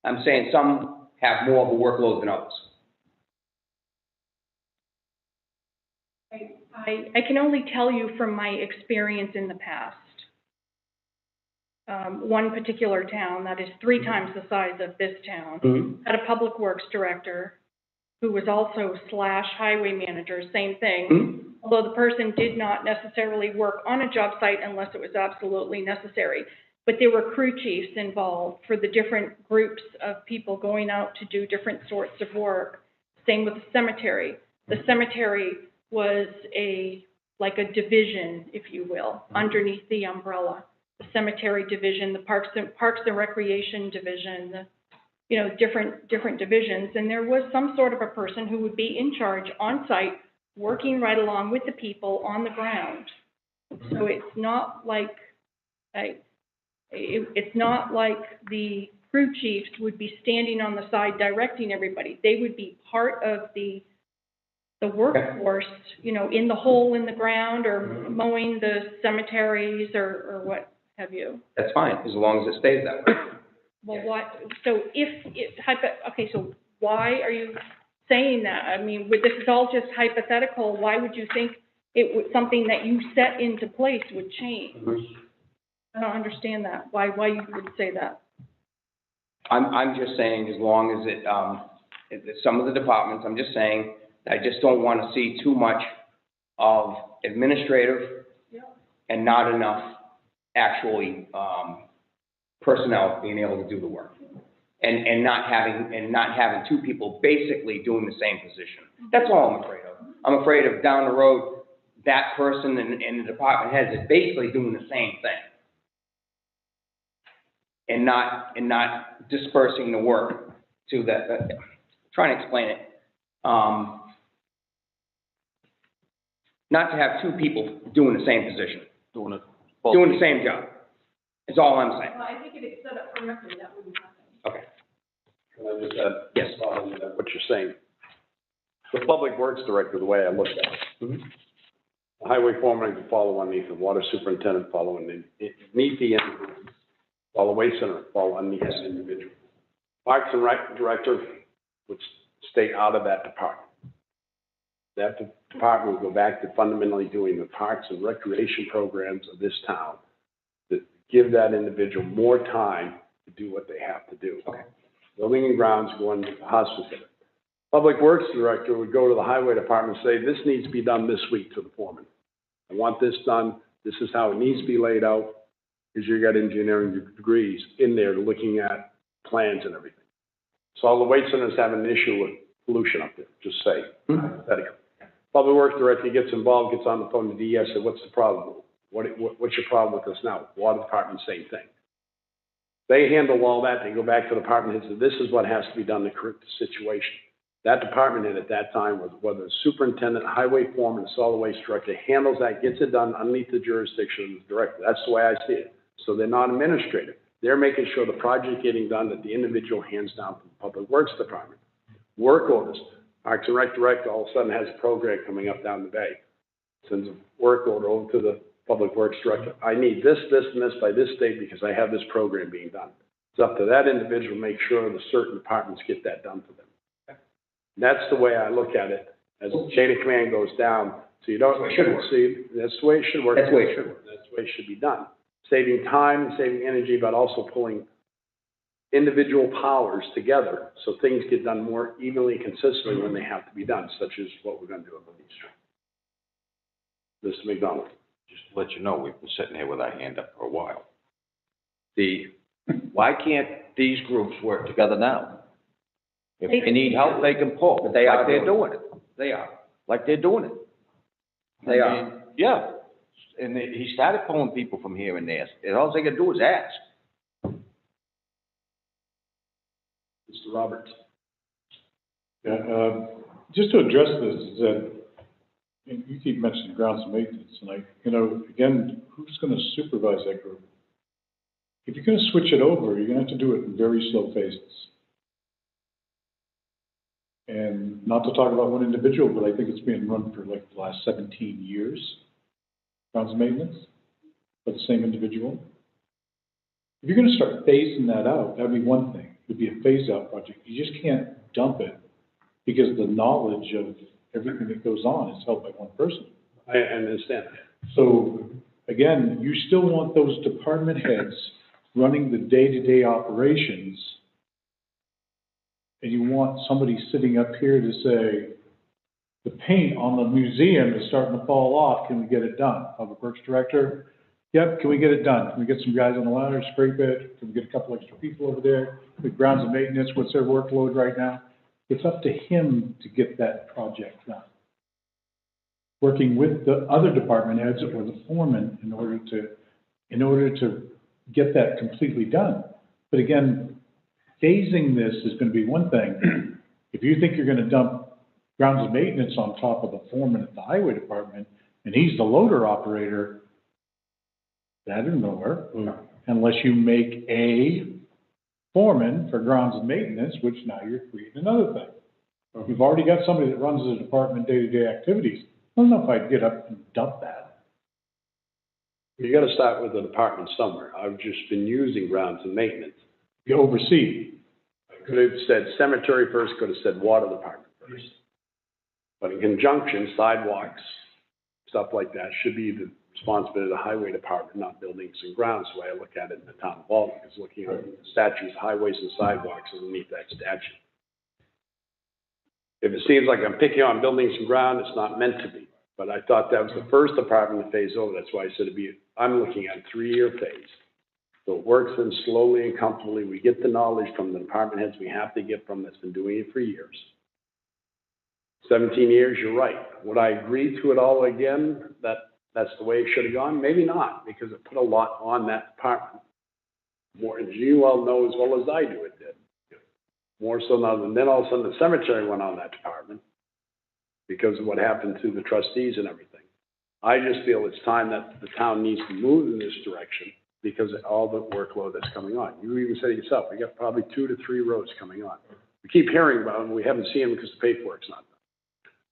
I'm saying some have more of a workload than others. I can only tell you from my experience in the past. One particular town that is 3 times the size of this town had a Public Works Director who was also / highway manager, same thing. Although the person did not necessarily work on a job site unless it was absolutely necessary. But there were crew chiefs involved for the different groups of people going out to do different sorts of work. Same with the cemetery. The cemetery was like a division, if you will, underneath the umbrella. The cemetery division, the Parks and Recreation division, different divisions. And there was some sort of a person who would be in charge on site, working right along with the people on the ground. So it's not like the crew chiefs would be standing on the side directing everybody. They would be part of the workforce, in the hole in the ground or mowing the cemeteries or what have you. That's fine, as long as it stays that way. Well, so so why are you saying that? I mean, this is all just hypothetical. Why would you think something that you set into place would change? I don't understand that. Why you would say that? I'm just saying, as long as some of the departments, I'm just saying, I just don't want to see too much of administrative and not enough actually personnel being able to do the work. and not having two people basically doing the same position. That's all I'm afraid of. I'm afraid of down the road, that person and the department heads is basically doing the same thing. And not dispersing the work to the, trying to explain it. Not to have two people doing the same position, Doing it. doing the same job. Is all I'm saying. Well, I think if it's set up correctly, that wouldn't happen. Okay. Can I just add? Yes. What you're saying. The Public Works Director, the way I look at it. Mhm. The highway foreman can follow underneath the water superintendent, follow underneath the individual. While the waste center fall underneath that individual. Parks and Rec Director would stay out of that department. That department would go back to fundamentally doing the parks and recreation programs of this town, that give that individual more time to do what they have to do. Okay. Building and grounds going to the hospital. Public Works Director would go to the highway department and say, this needs to be done this week to the foreman. I want this done, this is how it needs to be laid out, because you got engineering degrees in there looking at plans and everything. So all the waste centers have an issue with pollution up there, just say, hypothetically. Public Works Director gets involved, gets on the phone to DES, said, what's the problem? What's your problem with this now? Water department, same thing. They handle all that, they go back to the department and say, this is what has to be done to correct the situation. That department head at that time was whether the superintendent, highway foreman, solid waste director handles that, gets it done underneath the jurisdiction of the director. That's the way I see it. So they're not administrative. They're making sure the project getting done that the individual hands down to the Public Works Department. Work orders. Parks and Rec Director all of a sudden has a program coming up down the bay. Sends a work order over to the Public Works Director. I need this, this, and this by this date because I have this program being done. It's up to that individual to make sure the certain departments get that done for them. That's the way I look at it, as the chain of command goes down, so you don't, see, that's the way it should work. That's the way it should work. That's the way it should be done. Saving time, saving energy, but also pulling individual powers together, so things get done more evenly, consistently when they have to be done, such as what we're gonna do at Lee Street. Mr. McDonald. Just to let you know, we've been sitting here with our hand up for a while. Why can't these groups work together now? If they need help, they can pull, But they are like they're doing it. They are. Like they're doing it. They I are. mean, yeah, and he started pulling people from here and there, and all they gotta do is ask. Mr. Roberts. Yeah, just to address this, is that, and you keep mentioning grounds and maintenance, and again, who's gonna supervise that group? If you're gonna switch it over, you're gonna have to do it in very slow phases. And not to talk about one individual, but I think it's being run for like the last 17 years, grounds and maintenance, for the same individual. If you're gonna start phasing that out, that'd be one thing. It'd be a phase-out project. You just can't dump it because the knowledge of everything that goes on is held by one person. I understand that. So, again, you still want those department heads running the day-to-day operations, and you want somebody sitting up here to say, the paint on the museum is starting to fall off, can we get it done? Public Works Director, yep, can we get it done? Can we get some guys on the ladder, scrape it? Can we get a couple extra people over there? With grounds and maintenance, what's their workload right now? It's up to him to get that project done. Working with the other department heads or the foreman in order to get that completely done. But again, phasing this is gonna be one thing. If you think you're gonna dump grounds and maintenance on top of the foreman at the highway department, and he's the loader operator, that is nowhere. Unless you make a foreman for grounds and maintenance, which now you're creating another thing. You've already got somebody that runs the department day-to-day activities. I don't know if I'd get up and dump that. You gotta start with the department somewhere. I've just been using grounds and maintenance. You oversee. I could have said cemetery first, could have said water department first. But in conjunction, sidewalks, stuff like that should be the responsibility of the highway department, not buildings and grounds, the way I look at it in the town of Albany, is looking at the statutes, highways and sidewalks underneath that statute. If it seems like I'm picking on buildings and ground, it's not meant to be. But I thought that was the first department to phase over. That's why I said I'm looking at a 3-year phase. So it works in slowly and comfortably. We get the knowledge from the department heads we have to get from that's been doing it for years. 17 years, you're right. Would I agree to it all again, that's the way it should have gone? Maybe not, because it put a lot on that department. More, as you all know as well as I do, it did. More so now than then all of a sudden the cemetery went on that department because of what happened to the trustees and everything. I just feel it's time that the town needs to move in this direction because of all the workload that's coming on. You even said it yourself, we got probably 2 to 3 roads coming on. We keep hearing about them, we haven't seen them because the paperwork's not done.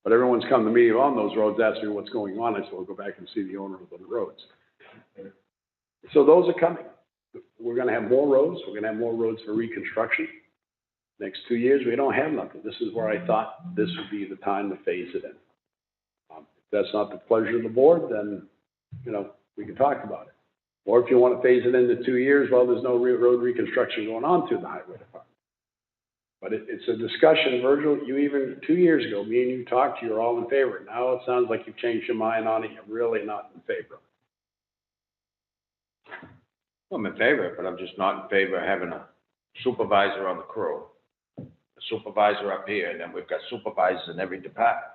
But everyone's come to me on those roads, asking me what's going on. I said, well, go back and see the owner of the roads. So those are coming. We're gonna have more roads. We're gonna have more roads for reconstruction. Next 2 years, we don't have nothing. This is where I thought this would be the time to phase it in. If that's not the pleasure of the board, then, you know, we can talk about it. Or if you want to phase it into 2 years, well, there's no road reconstruction going on through the highway department. But it's a discussion, Virgil, you even, 2 years ago, me and you talked, you were all in favor. Now it sounds like you've changed your mind on it, you're really not in favor. I'm in favor, of it, but I'm just not in favor of having a supervisor on the crew, a supervisor up here, and then we've got supervisors in every department.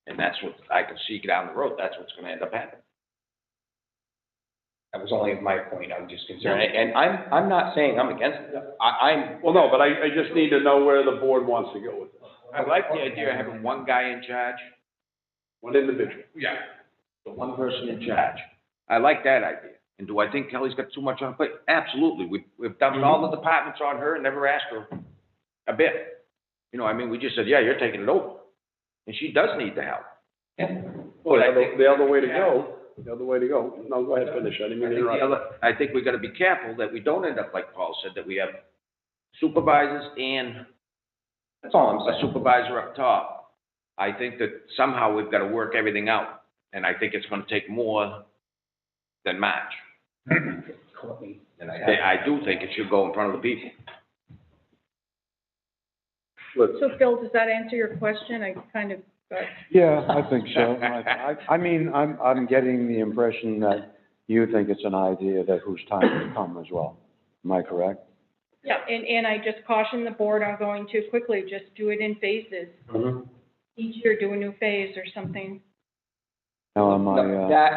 And that's what I can see down the road, that's what's gonna end up happening. That was only my point, I'm just concerned, and I'm not saying I'm against it. I'm, Well, no, but I just need to know where the board wants to go with it. I like the idea of having one guy in charge. One individual. Yeah. The one person in charge. I like that idea. And do I think Kelly's got too much on her plate? Absolutely. We've dumped all the departments on her and never asked her a bit. You know, I mean, we just said, yeah, you're taking it over. And she does need the help. Well, the other way to go, no, go ahead, finish, I didn't mean to interrupt. I think we gotta be careful that we don't end up, like Paul said, that we have supervisors and that's all I'm a saying. supervisor up top. I think that somehow we've gotta work everything out. And I think it's gonna take more than March. And I do think it should go in front of the people. So Phil, does that answer your question? I kind of got. Yeah, I think so. I mean, I'm getting the impression that you think it's an idea that whose time has come as well. Am I correct? Yeah, and I just caution the board on going too quickly, just do it in phases. Each year, do a new phase or something. Now, am No, that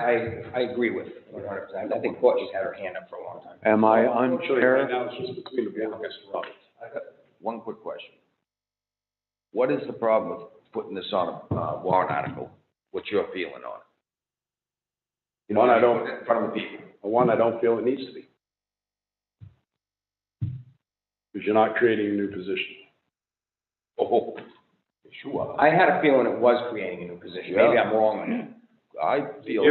I agree with 100%. I think Courtney's had her hand up for a long time. am I Unfortunately, right unfair? now, it's just between the board and Mr. Roberts. I got one quick question. What is the problem with putting this on a warrant article? What's your feeling on it? You know, One, I put don't, it in front of the people. one, I don't feel it needs to be. Because you're not creating a new position. Oh, sure. I had a feeling it was creating a new position. Maybe I'm wrong on that. I feel.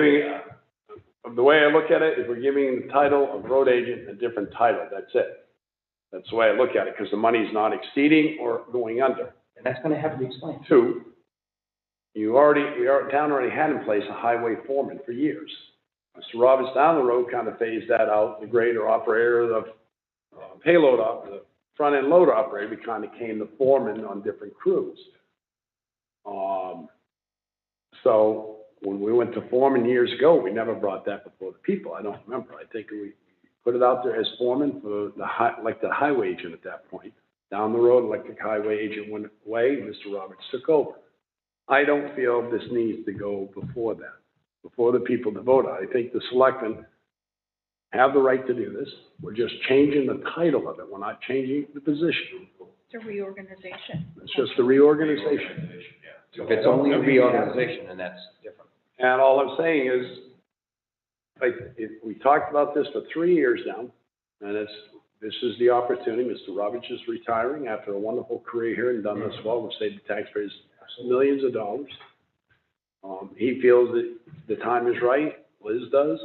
The way I look at it, if we're giving the title of road agent a different title, that's it. That's the way I look at it, because the money's not exceeding or going under. And that's gonna have to be explained. 2, town already had in place a highway foreman for years. Mr. Roberts down the road kind of phased that out. The grader operator, the payload operator, the front-end loader operator, kind of became the foreman on different crews. So when we went to foreman years ago, we never brought that before the people. I don't remember. I think we put it out there as foreman for the highway agent at that point. Down the road, electric highway agent went away, Mr. Roberts took over. I don't feel this needs to go before that, before the people to vote on it. I think the selectmen have the right to do this. We're just changing the title of it. We're not changing the position. It's a reorganization. It's just a reorganization. If it's only a reorganization, then that's different. And all I'm saying is, we talked about this for 3 years now, and this is the opportunity. Mr. Roberts is retiring after a wonderful career here and done this well. We've saved the taxpayers millions of dollars. He feels that the time is right. Liz does.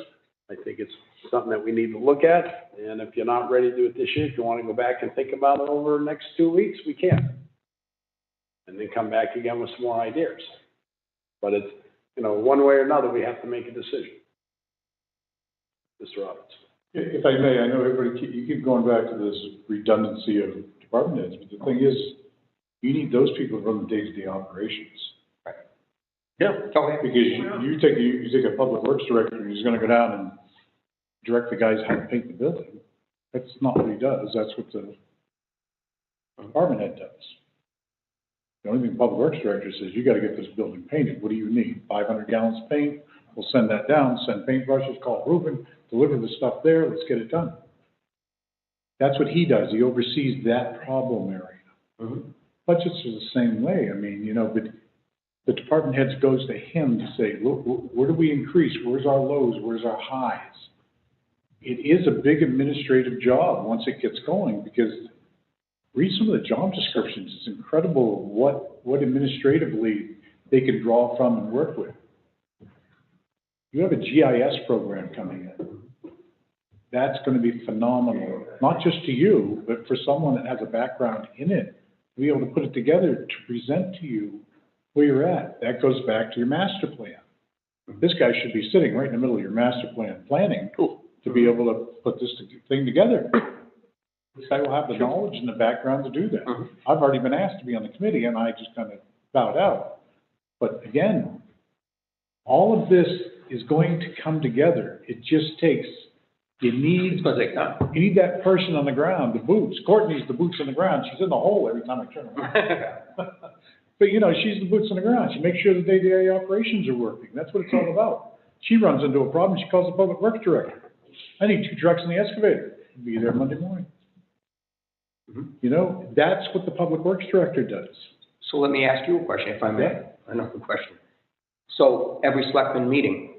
I think it's something that we need to look at. And if you're not ready to do it this year, if you want to go back and think about it over the next 2 weeks, we can. And then come back again with some more ideas. But it's, one way or another, we have to make a decision. Mr. Roberts. If I may, I know you keep going back to this redundancy of department heads, but the thing is, you need those people to run the day-to-day operations. Right. Yeah. Because you take a public works director, who's gonna go down and direct the guys how to paint the building. That's not what he does, that's what the department head does. The only thing the public works director says, you gotta get this building painted, what do you need? 500 gallons of paint, we'll send that down, send paintbrushes, call Ruben, deliver the stuff there, let's get it done. That's what he does, he oversees that problem area. Budgets are the same way, I mean, you know, but the department heads goes to him to say, look, where do we increase, where's our lows, where's our highs? It is a big administrative job once it gets going, because read some of the job descriptions, it's incredible what administratively they can draw from and work with. You have a GIS program coming in. That's gonna be phenomenal, not just to you, but for someone that has a background in it, to be able to put it together to present to you where you're at. That goes back to your master plan. This guy should be sitting right in the middle of your master plan planning to be able to put this thing together. This guy will have the knowledge and the background to do that. I've already been asked to be on the committee, and I just kind of bowed out. But again, all of this is going to come together. It just takes, you need that person on the ground, the boots. Courtney's the boots on the ground. She's in the hole every time I turn around. But, you know, she's the boots on the ground. She makes sure the day-to-day operations are working. That's what it's all about. She runs into a problem, she calls the public works director. I need 2 trucks in the excavator. Be there Monday morning. You know, that's what the public works director does. So let me ask you a question, if I may, another question. So every selectman meeting,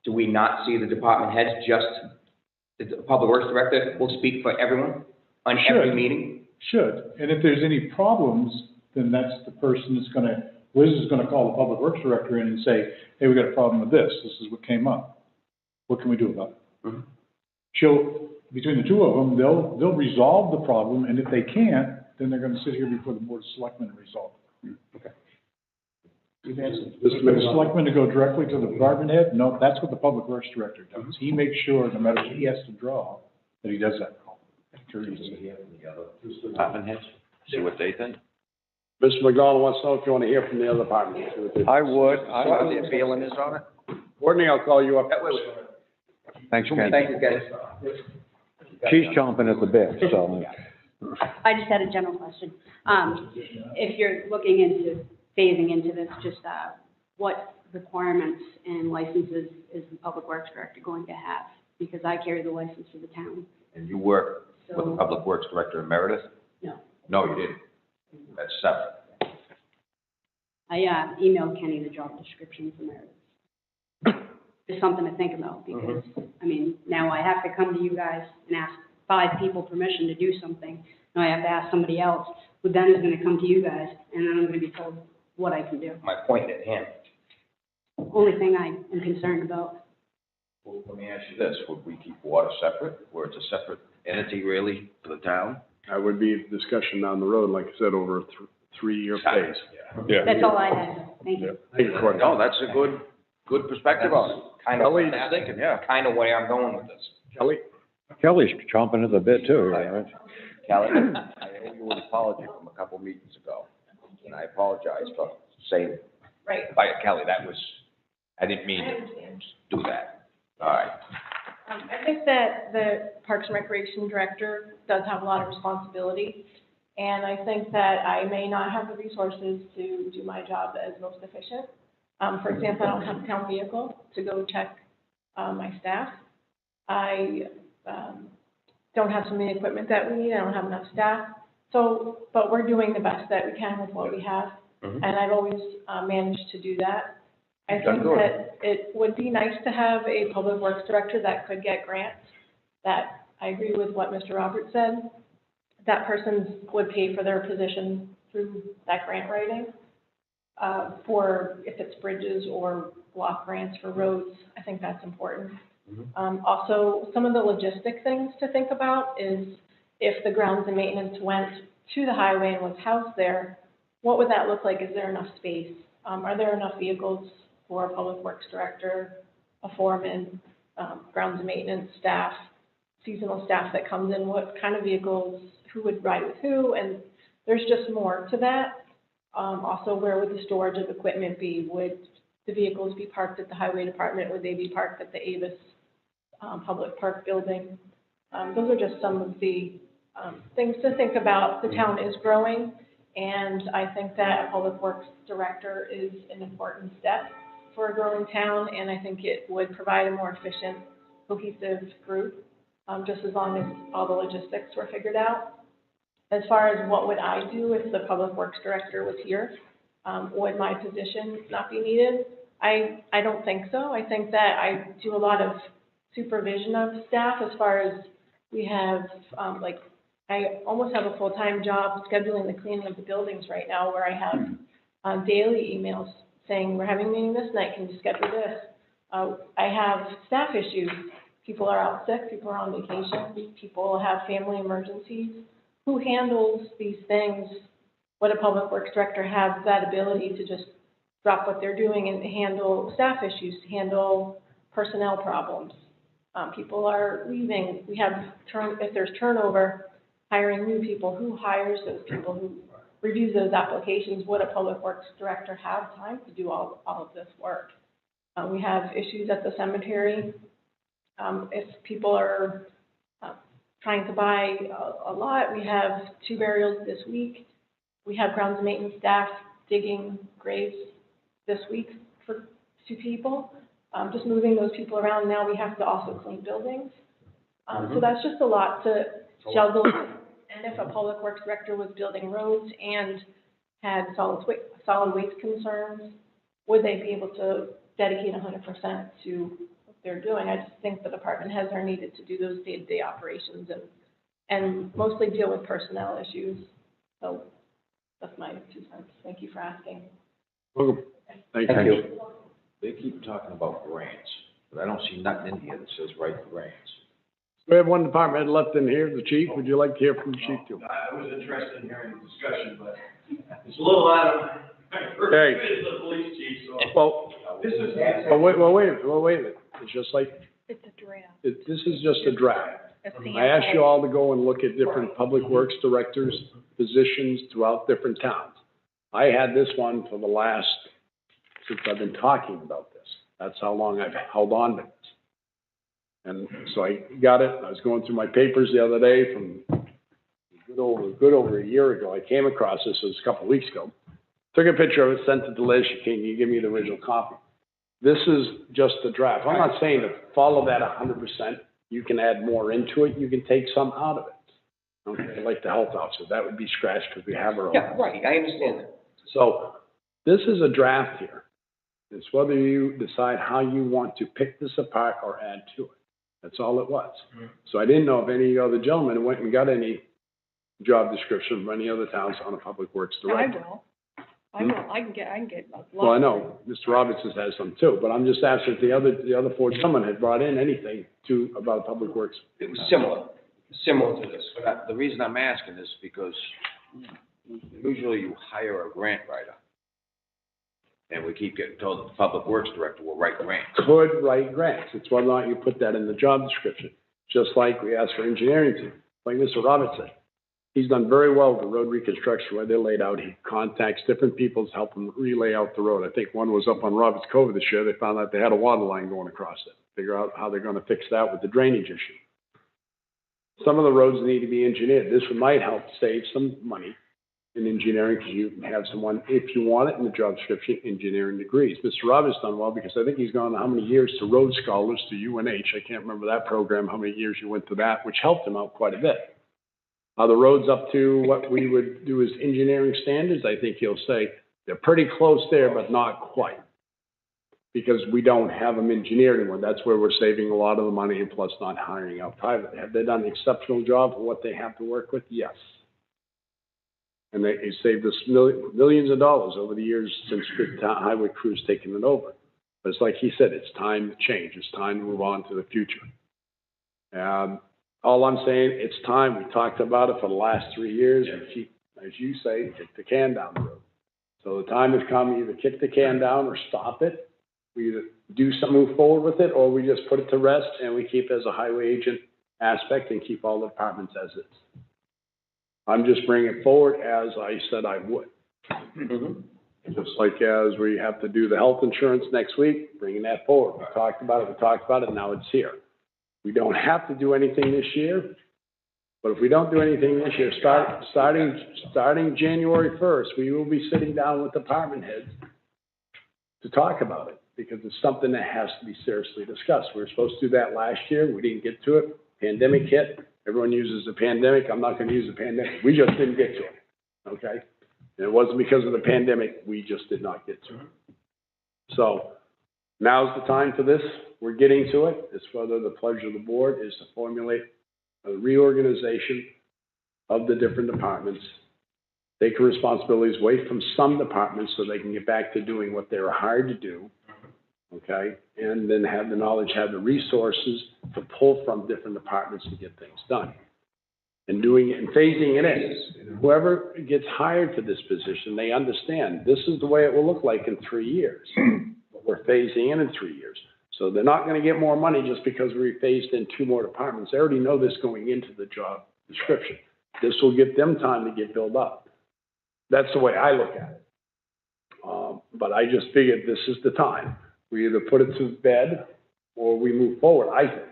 do we not see the department heads, just the public works director will speak for everyone on every meeting? Should, and if there's any problems, then that's the person that's gonna, Liz is gonna call the public works director in and say, hey, we got a problem with this is what came up. What can we do about it? She'll, between the two of them, they'll resolve the problem, and if they can't, then they're gonna sit here before the board of selectmen and resolve it. Okay. For the selectmen to go directly to the department head, no, that's what the public works director does. He makes sure, no matter what he has to draw, that he does that call. Department heads, see what they think. Mr. McDonald wants to know if you want to hear from the other departments. I would. See what their feeling is on it. Courtney, I'll call you up. Thanks, Ken. Thank you, guys. She's chomping at the bit, so. I just had a general question. If you're looking into phasing into this, just, what requirements and licenses is the public works director going to have? Because I carry the license for the town. And you work with the public works director emeritus? No. No, you didn't. That's separate. I, emailed Kenny the job description for Meredith. It's something to think about, because, I mean, now I have to come to you guys and ask 5 people permission to do something. Now I have to ask somebody else, who then is gonna come to you guys, and then I'm gonna be told what I can do. My point at hand. Only thing I am concerned about. Well, let me ask you this, would we keep water separate, where it's a separate entity really for the town? That would be a discussion down the road, like I said, over a 3-year phase. Yeah. That's all I had. Thank you. Thank you, Courtney. No, that's a good perspective on it. Kind of, Kelly's thinking, yeah. kind of where I'm going with this. Kelly? Kelly's chomping at the bit too, right? Kelly, I owe you an apology from a couple meetings ago, and I apologize for saying, by Kelly, that was, I didn't mean to do that. All right. I think that the Parks and Recreation Director does have a lot of responsibility, and I think that I may not have the resources to do my job as most efficient. For example, I don't have a town vehicle to go check my staff. I don't have some of the equipment that we need. I don't have enough staff. So, but we're doing the best that we can with what we have, and I've always managed to do that. I think that it would be nice to have a public works director that could get grants. That, I agree with what Mr. Roberts said. That person would pay for their position through that grant writing. For if it's bridges or block grants for roads, I think that's important. Also, some of the logistic things to think about is if the grounds and maintenance went to the highway and was housed there, what would that look like? Is there enough space? Are there enough vehicles for a public works director, a foreman, grounds and maintenance staff, seasonal staff that comes in? What kind of vehicles, who would ride with who? And there's just more to that. Also, where would the storage of equipment be? Would the vehicles be parked at the highway department? Would they be parked at the Avis public park building. Those are just some of the things to think about. The town is growing, and I think that a public works director is an important step for a growing town, and I think it would provide a more efficient, cohesive group, just as long as all the logistics were figured out. As far as what would I do if the public works director was here, would my position not be needed? I don't think so. I think that I do a lot of supervision of staff as far as we have, I almost have a full-time job scheduling the cleaning of the buildings right now, where I have daily emails saying, we're having a meeting this night, can you schedule this? I have staff issues. People are out sick, people are on vacation, people have family emergencies. Who handles these things? Would a public works director have that ability to just drop what they're doing and handle staff issues, handle personnel problems? People are leaving. We have if there's turnover, hiring new people. Who hires those people? Who reviews those applications? Would a public works director have time to do all of this work? We have issues at the cemetery. If people are trying to buy a lot, we have 2 burials this week. We have grounds and maintenance staff digging graves this week for 2 people. Just moving those people around. Now we have to also clean buildings. So that's just a lot to juggle. And if a public works director was building roads and had solid waste concerns, would they be able to dedicate 100% to what they're doing? I just think the department heads are needed to do those day-to-day operations and mostly deal with personnel issues. So that's my 2 cents. Thank you for asking. Welcome. Thank Thank you. you. They keep talking about grants, but I don't see nothing in here that says write grants. We have one department head left in here, the chief. Would you like to hear from the chief too? I was interested in hearing the discussion, but it's a little out of my Hey. purview as the police chief, so. Well, This is. wait a minute. It's just like, It's a draft. this is just a draft. A I asked you sample. all to go and look at different public works directors' positions throughout different towns. I had this one for the last, since I've been talking about this. That's how long I've held on to this. And so I got it, I was going through my papers the other day from good over a year ago. I came across this, it was a couple of weeks ago. Took a picture of it, sent it to Liz, she came, you give me the original copy. This is just a draft. I'm not saying to follow that 100%. You can add more into it, you can take some out of it. Okay, like the health officer, that would be scratched because we have our own. Yeah, right, I understand that. So this is a draft here. It's whether you decide how you want to pick this apart or add to it. That's all it was. So I didn't know if any other gentlemen went and got any job description from any other towns on a public works director. I will. I can get a lot. Well, I know Mr. Robertson has some too, but I'm just asking if the other 4 gentlemen had brought in anything about public works. It was similar to this. But the reason I'm asking is because usually you hire a grant writer. And we keep getting told that the public works director will write grants. Could write grants. It's whether or not you put that in the job description. Just like we asked for engineering team, like Mr. Robertson. He's done very well with the road reconstruction where they're laid out. He contacts different people to help them relay out the road. I think one was up on Roberts Cove this year. They found out they had a water line going across it. Figure out how they're going to fix that with the drainage issue. Some of the roads need to be engineered. This might help save some money in engineering because you have someone, if you want it in the job description, engineering degrees. Mr. Roberts done well because I think he's gone how many years to Road Scholars to UNH. I can't remember that program, how many years you went to that, which helped him out quite a bit. Are the roads up to what we would do as engineering standards? I think he'll say they're pretty close there, but not quite. Because we don't have them engineered anymore. That's where we're saving a lot of the money and plus not hiring out privately. Have they done an exceptional job for what they have to work with? Yes. And they saved us millions of dollars over the years since the highway crew's taken it over. But it's like he said, it's time to change. It's time to move on to the future. All I'm saying, it's time. We talked about it for the last 3 years. And keep, as you say, kick the can down the road. So the time has come, either kick the can down or stop it. We either do something, move forward with it, or we just put it to rest and we keep as a highway agent aspect and keep all the departments as is. I'm just bringing it forward as I said I would. Just like as we have to do the health insurance next week, bringing that forward. We talked about it, now it's here. We don't have to do anything this year, but if we don't do anything this year, starting January 1st, we will be sitting down with department heads to talk about it, because it's something that has to be seriously discussed. We were supposed to do that last year, we didn't get to it, pandemic hit, everyone uses the pandemic, I'm not gonna use the pandemic, we just didn't get to it, okay? And it wasn't because of the pandemic, we just did not get to it. So, now's the time for this, we're getting to it, it's whether the pleasure of the board is to formulate a reorganization of the different departments, take responsibilities away from some departments so they can get back to doing what they were hired to do, okay? And then have the knowledge, have the resources to pull from different departments to get things done. And doing it and phasing it in. Whoever gets hired for this position, they understand this is the way it will look like in 3 years. But we're phasing in 3 years. So they're not gonna get more money just because we phased in 2 more departments. They already know this going into the job description. This will give them time to get built up. That's the way I look at it. But I just figured this is the time. We either put it to bed or we move forward, I think.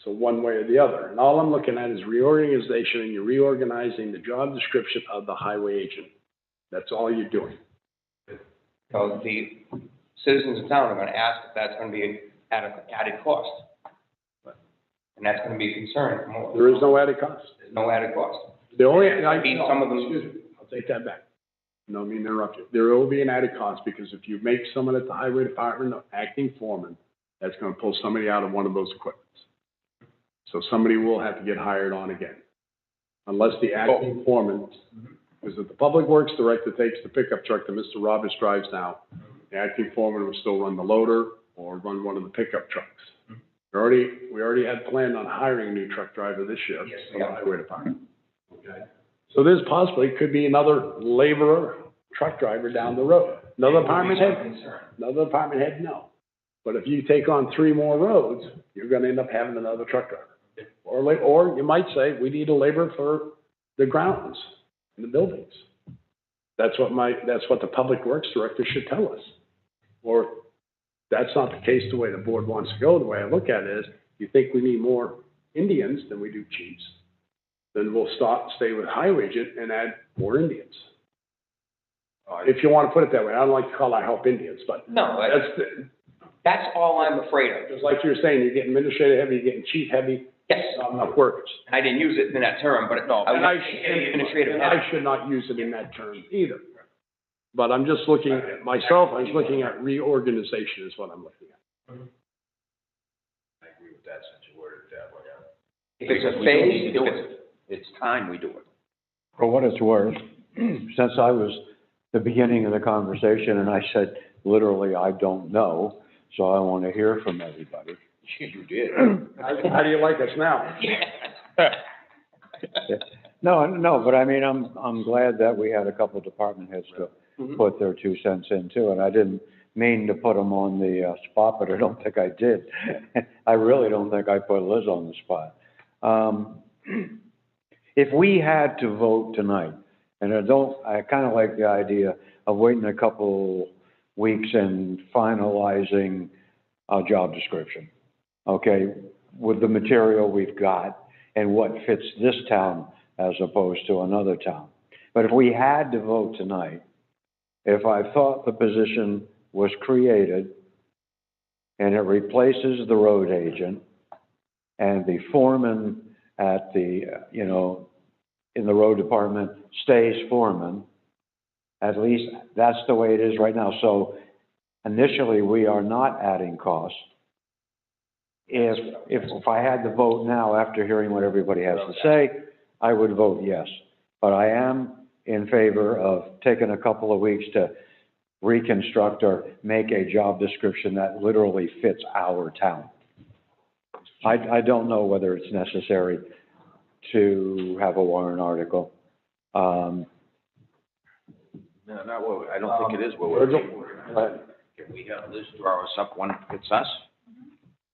So one way or the other. And all I'm looking at is reorganization, and you're reorganizing the job description of the highway agent. That's all you're doing. So the citizens of town are gonna ask if that's gonna be added cost. And that's gonna be a concern for more. There is no added cost. There's no added cost. The only, Some of them. excuse me, I'll take that back. No, I mean to interrupt you. There will be an added cost, because if you make someone at the highway department an acting foreman, that's gonna pull somebody out of one of those equipments. So somebody will have to get hired on again. Unless the acting foreman, because if the public works director takes the pickup truck that Mr. Roberts drives now, the acting foreman will still run the loader or run one of the pickup trucks. We already had planned on hiring a new truck driver this year for the highway department. Okay. So there's possibly, could be another laborer, truck driver down the road. Another department head, no. But if you take on 3 more roads, you're gonna end up having another truck driver. Or you might say, we need a laborer for the grounds and the buildings. That's what the public works director should tell us. Or that's not the case the way the board wants to go. The way I look at it is, you think we need more Indians than we do chiefs, then we'll stay with highway agent and add more Indians. If you want to put it that way, I don't like to call our help Indians, but No, that's all I'm afraid of. just like you're saying, you're getting administrative heavy, you're getting chief heavy, Yes. not enough workers. I didn't use it in that term, but no, And administrative. I should not use it in that term either. But I'm just looking at myself, I was looking at reorganization is what I'm looking at. I agree with that since you worded it that way. If it's a Because we do need phase, to do it. It's time we do it. For what it's worth, since I was the beginning of the conversation and I said, literally, I don't know, so I want to hear from everybody. You did. How do you like us now? No, but I mean, I'm glad that we had a couple of department heads to put their 2 cents into it. I didn't mean to put them on the spot, but I don't think I did. I really don't think I put Liz on the spot. If we had to vote tonight, and I kind of like the idea of waiting a couple weeks and finalizing a job description, okay, with the material we've got and what fits this town as opposed to another town. But if we had to vote tonight, if I thought the position was created and it replaces the road agent and the foreman at the, in the road department stays foreman, at least that's the way it is right now. So initially, we are not adding costs. If I had to vote now after hearing what everybody has to say, I would vote yes. But I am in favor of taking a couple of weeks to reconstruct or make a job description that literally fits our town. I don't know whether it's necessary to have a warrant article. No, not what, I don't think it is what we're looking for. Can we have Liz draw us up one that fits us?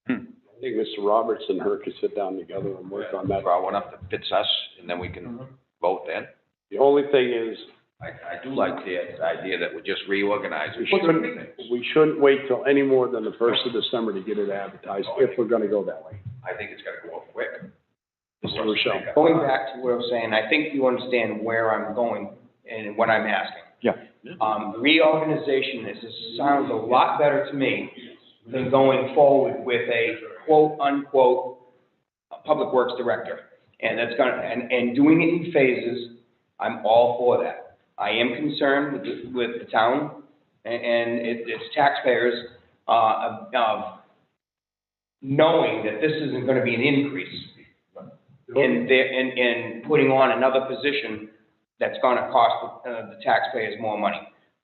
I think Mr. Roberts and her could sit down together and work on that. Draw one up that fits us, and then we can vote then. The only thing is, I do like the idea that we just reorganize. we shouldn't wait till any more than the 1st of December to get it advertised, if we're gonna go that way. I think it's gotta go up quick. Mr. Rochelle. Going back to what I was saying, I think you understand where I'm going and what I'm asking. Yeah. Reorganization, this sounds a lot better to me than going forward with a quote-unquote public works director. And that's gonna, and doing it in phases, I'm all for that. I am concerned with the town and its taxpayers, of knowing that this isn't gonna be an increase in putting on another position that's gonna cost the taxpayers more money.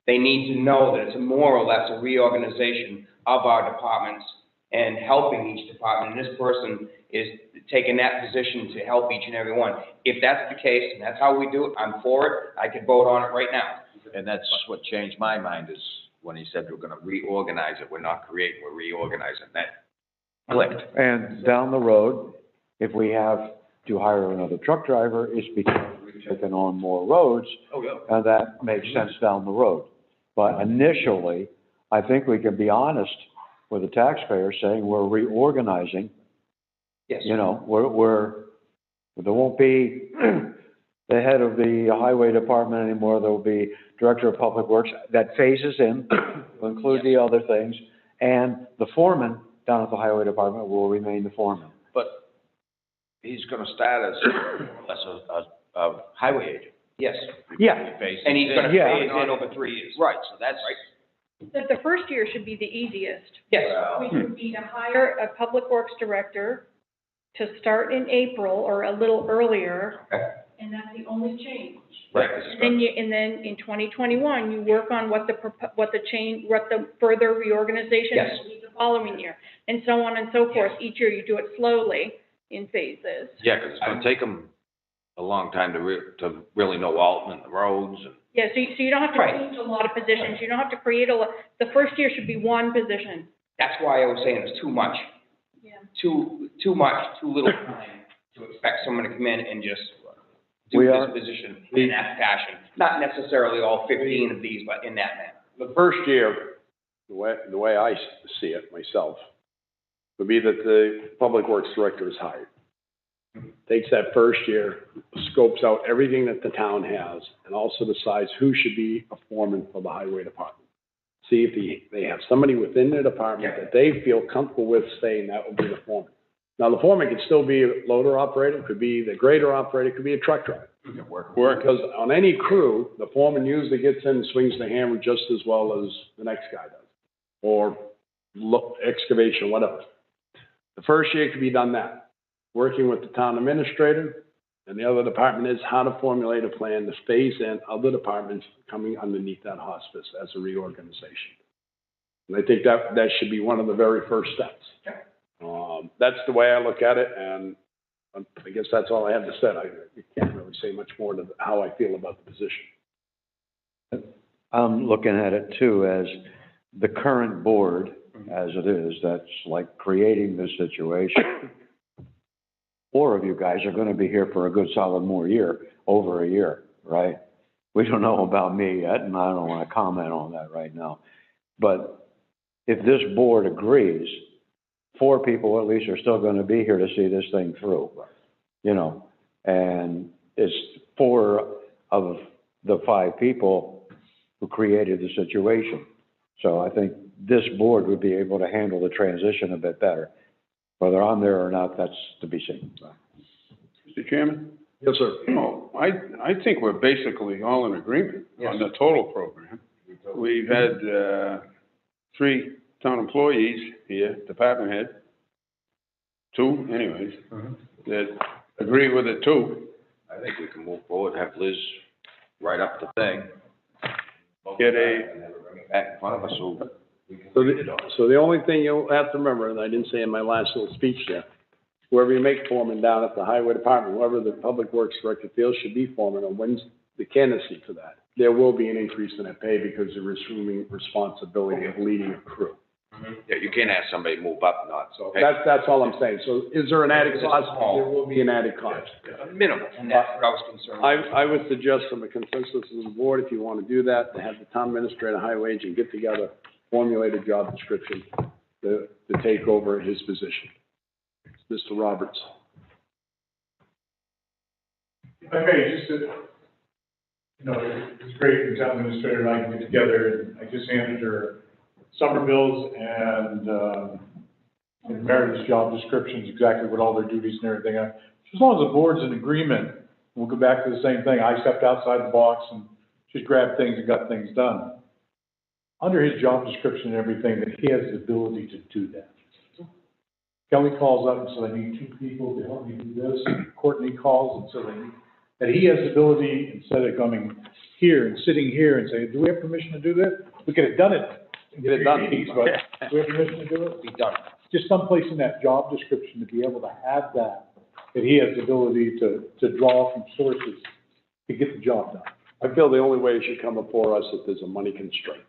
They need to know that it's more or less a reorganization of our departments and helping each department. And this person is taking that position to help each and every one. If that's the case, and that's how we do it, I'm for it. I could vote on it right now. And that's what changed my mind is when he said we're gonna reorganize it, we're not creating, we're reorganizing. That clicked. And down the road, if we have to hire another truck driver, it's because we've taken on more roads, Oh, yeah. and that makes sense down the road. But initially, I think we can be honest with the taxpayers, saying we're reorganizing. Yes. You know, there won't be the head of the highway department anymore. There will be director of public works. That phases in, will include the other things. And the foreman down at the highway department will remain the foreman. But he's gonna start as a highway agent. Yes. Yeah. And he's gonna Yeah. phase in over 3 years. Right, so that's. The first year should be the easiest. Yes. Which would be to hire a public works director to start in April or a little earlier. Okay. And that's the only change. Right. And then in 2021, you work on what the further reorganization Yes. will be the following year, and so on and so forth. Each year you do it slowly in phases. Yeah, because it's gonna take them a long time to really know Alton and the roads and. Yeah, so you don't have to Right. change a lot of positions. You don't have to create the first year should be one position. That's why I was saying it's too much. Yeah. Too much, too little time to expect someone to come in and just do We this are- position in that fashion. Not necessarily all 15 of these, but in that manner. The first year, the way I see it myself, would be that the public works director is hired. Takes that first year, scopes out everything that the town has, and also decides who should be a foreman for the highway department. See if they have somebody within their department that they feel comfortable with saying that will be the foreman. Now, the foreman could still be a loader operator, could be the grader operator, could be a truck driver. Work. Because on any crew, the foreman usually gets in and swings the hammer just as well as the next guy does. Or excavation, whatever. The first year could be done that, working with the town administrator and the other department is how to formulate a plan to phase in other departments coming underneath that hospice as a reorganization. And I think that should be one of the very first steps. That's the way I look at it, and I guess that's all I have to say. I can't really say much more to how I feel about the position. I'm looking at it too as the current board, as it is, that's like creating this situation. 4 of you guys are gonna be here for a good solid over a year, right? We don't know about me yet, and I don't wanna comment on that right now. But if this board agrees, 4 people at least are still gonna be here to see this thing through, you know? And it's 4 of the 5 people who created the situation. So I think this board would be able to handle the transition a bit better. Whether I'm there or not, that's to be seen. Mr. Chairman? Yes, sir. No, I think we're basically all in agreement on the total program. We've had 3 town employees here, department head, 2 anyways, that agree with it too. I think we can move forward, have Liz write up the thing. Get Back in front of us, so. So the only thing you'll have to remember, and I didn't say in my last little speech there, whoever you make foreman down at the highway department, whoever the public works director feels should be foreman, or wins the candidacy for that, there will be an increase in that pay because they're assuming responsibility of leading a crew. Yeah, you can't ask somebody to move up, not, So that's all I'm saying. So is there an added cost? There will be an added cost. Minimal, and that's what I was concerned about. I would suggest from a consensus of the board, if you want to do that, to have the town administrator, highway agent get together, formulate a job description to take over his position. Mr. Roberts. If I may, just to, you know, it's great, the town administrator and I can get together, and I just handed her summer bills and Meredith's job descriptions, exactly what all their duties and everything are. As long as the board's in agreement, we'll go back to the same thing. I stepped outside the box and just grabbed things and got things done. Under his job description and everything, that he has the ability to do that. Kelly calls up and says, I need 2 people to help me do this. Courtney calls and says, that he has the ability, instead of coming here and sitting here and saying, do we have permission to do this? We could have done it in Get it done. 3 meetings, but do we have permission to do it? Be done. Just someplace in that job description to be able to have that he has the ability to draw from sources to get the job done. I feel the only way it should come before us if there's a money constraint.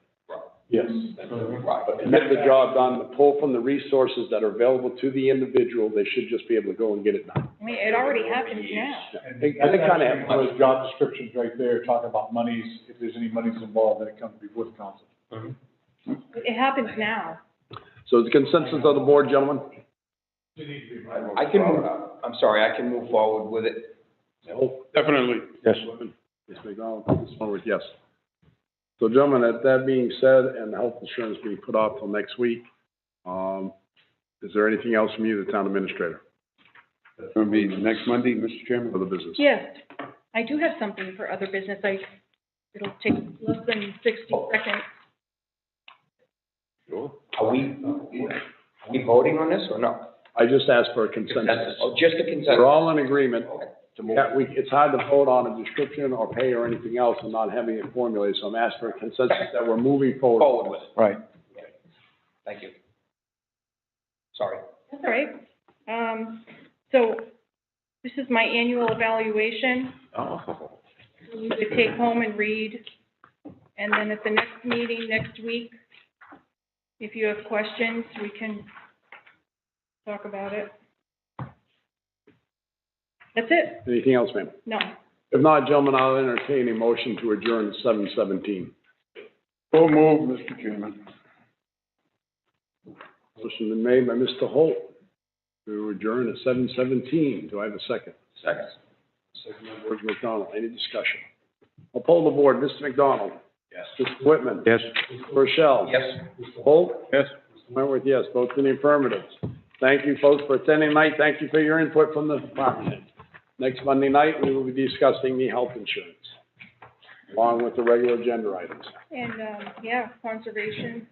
Yes. But to get the job done, to pull from the resources that are available to the individual, they should just be able to go and get it done. I mean, it already happens now. And They that's kinda actually have- one of those job descriptions right there, talking about monies, if there's any monies involved, then it comes before the council. It happens now. So the consensus of the board, gentlemen? I can move, I'm sorry, I can move forward with it. Definitely. Yes. Ms. McDonald, Ms. Norwood, yes. So gentlemen, that being said, and the health insurance being put off till next week, is there anything else from you, the town administrator, That's gonna be next Monday, Mr. Chairman? for the business? Yes, I do have something for other business. It'll take less than 60 seconds. Are we voting on this or no? I just asked for a consensus. Oh, just a consensus? We're all in agreement. Okay. To move. Yeah, it's hard to vote on a description or pay or anything else and not having it formulated, so I'm asking for a consensus that we're moving forward. Forward with it. Right. Thank you. Sorry. That's all right. So this is my annual evaluation. Oh. You could take home and read. And then at the next meeting next week, if you have questions, we can talk about it. That's it. Anything else, ma'am? No. If not, gentlemen, I'll entertain a motion to adjourn at 7:17. So move, Mr. Chairman. Motion been made by Mr. Holt to adjourn at 7:17. Do I have a second? Second. Second by George McDonald. Any discussion? I'll poll the board. Mr. McDonald? Yes. Mr. Whitman? Yes. Mr. Rochelle? Yes. Mr. Holt? Yes. Mr. Wentworth, yes. Both in the affirmative. Thank you, folks, for attending tonight. Thank you for your input from the department head. Next Monday night, we will be discussing the health insurance, along with the regular agenda items. And, yeah, conservation.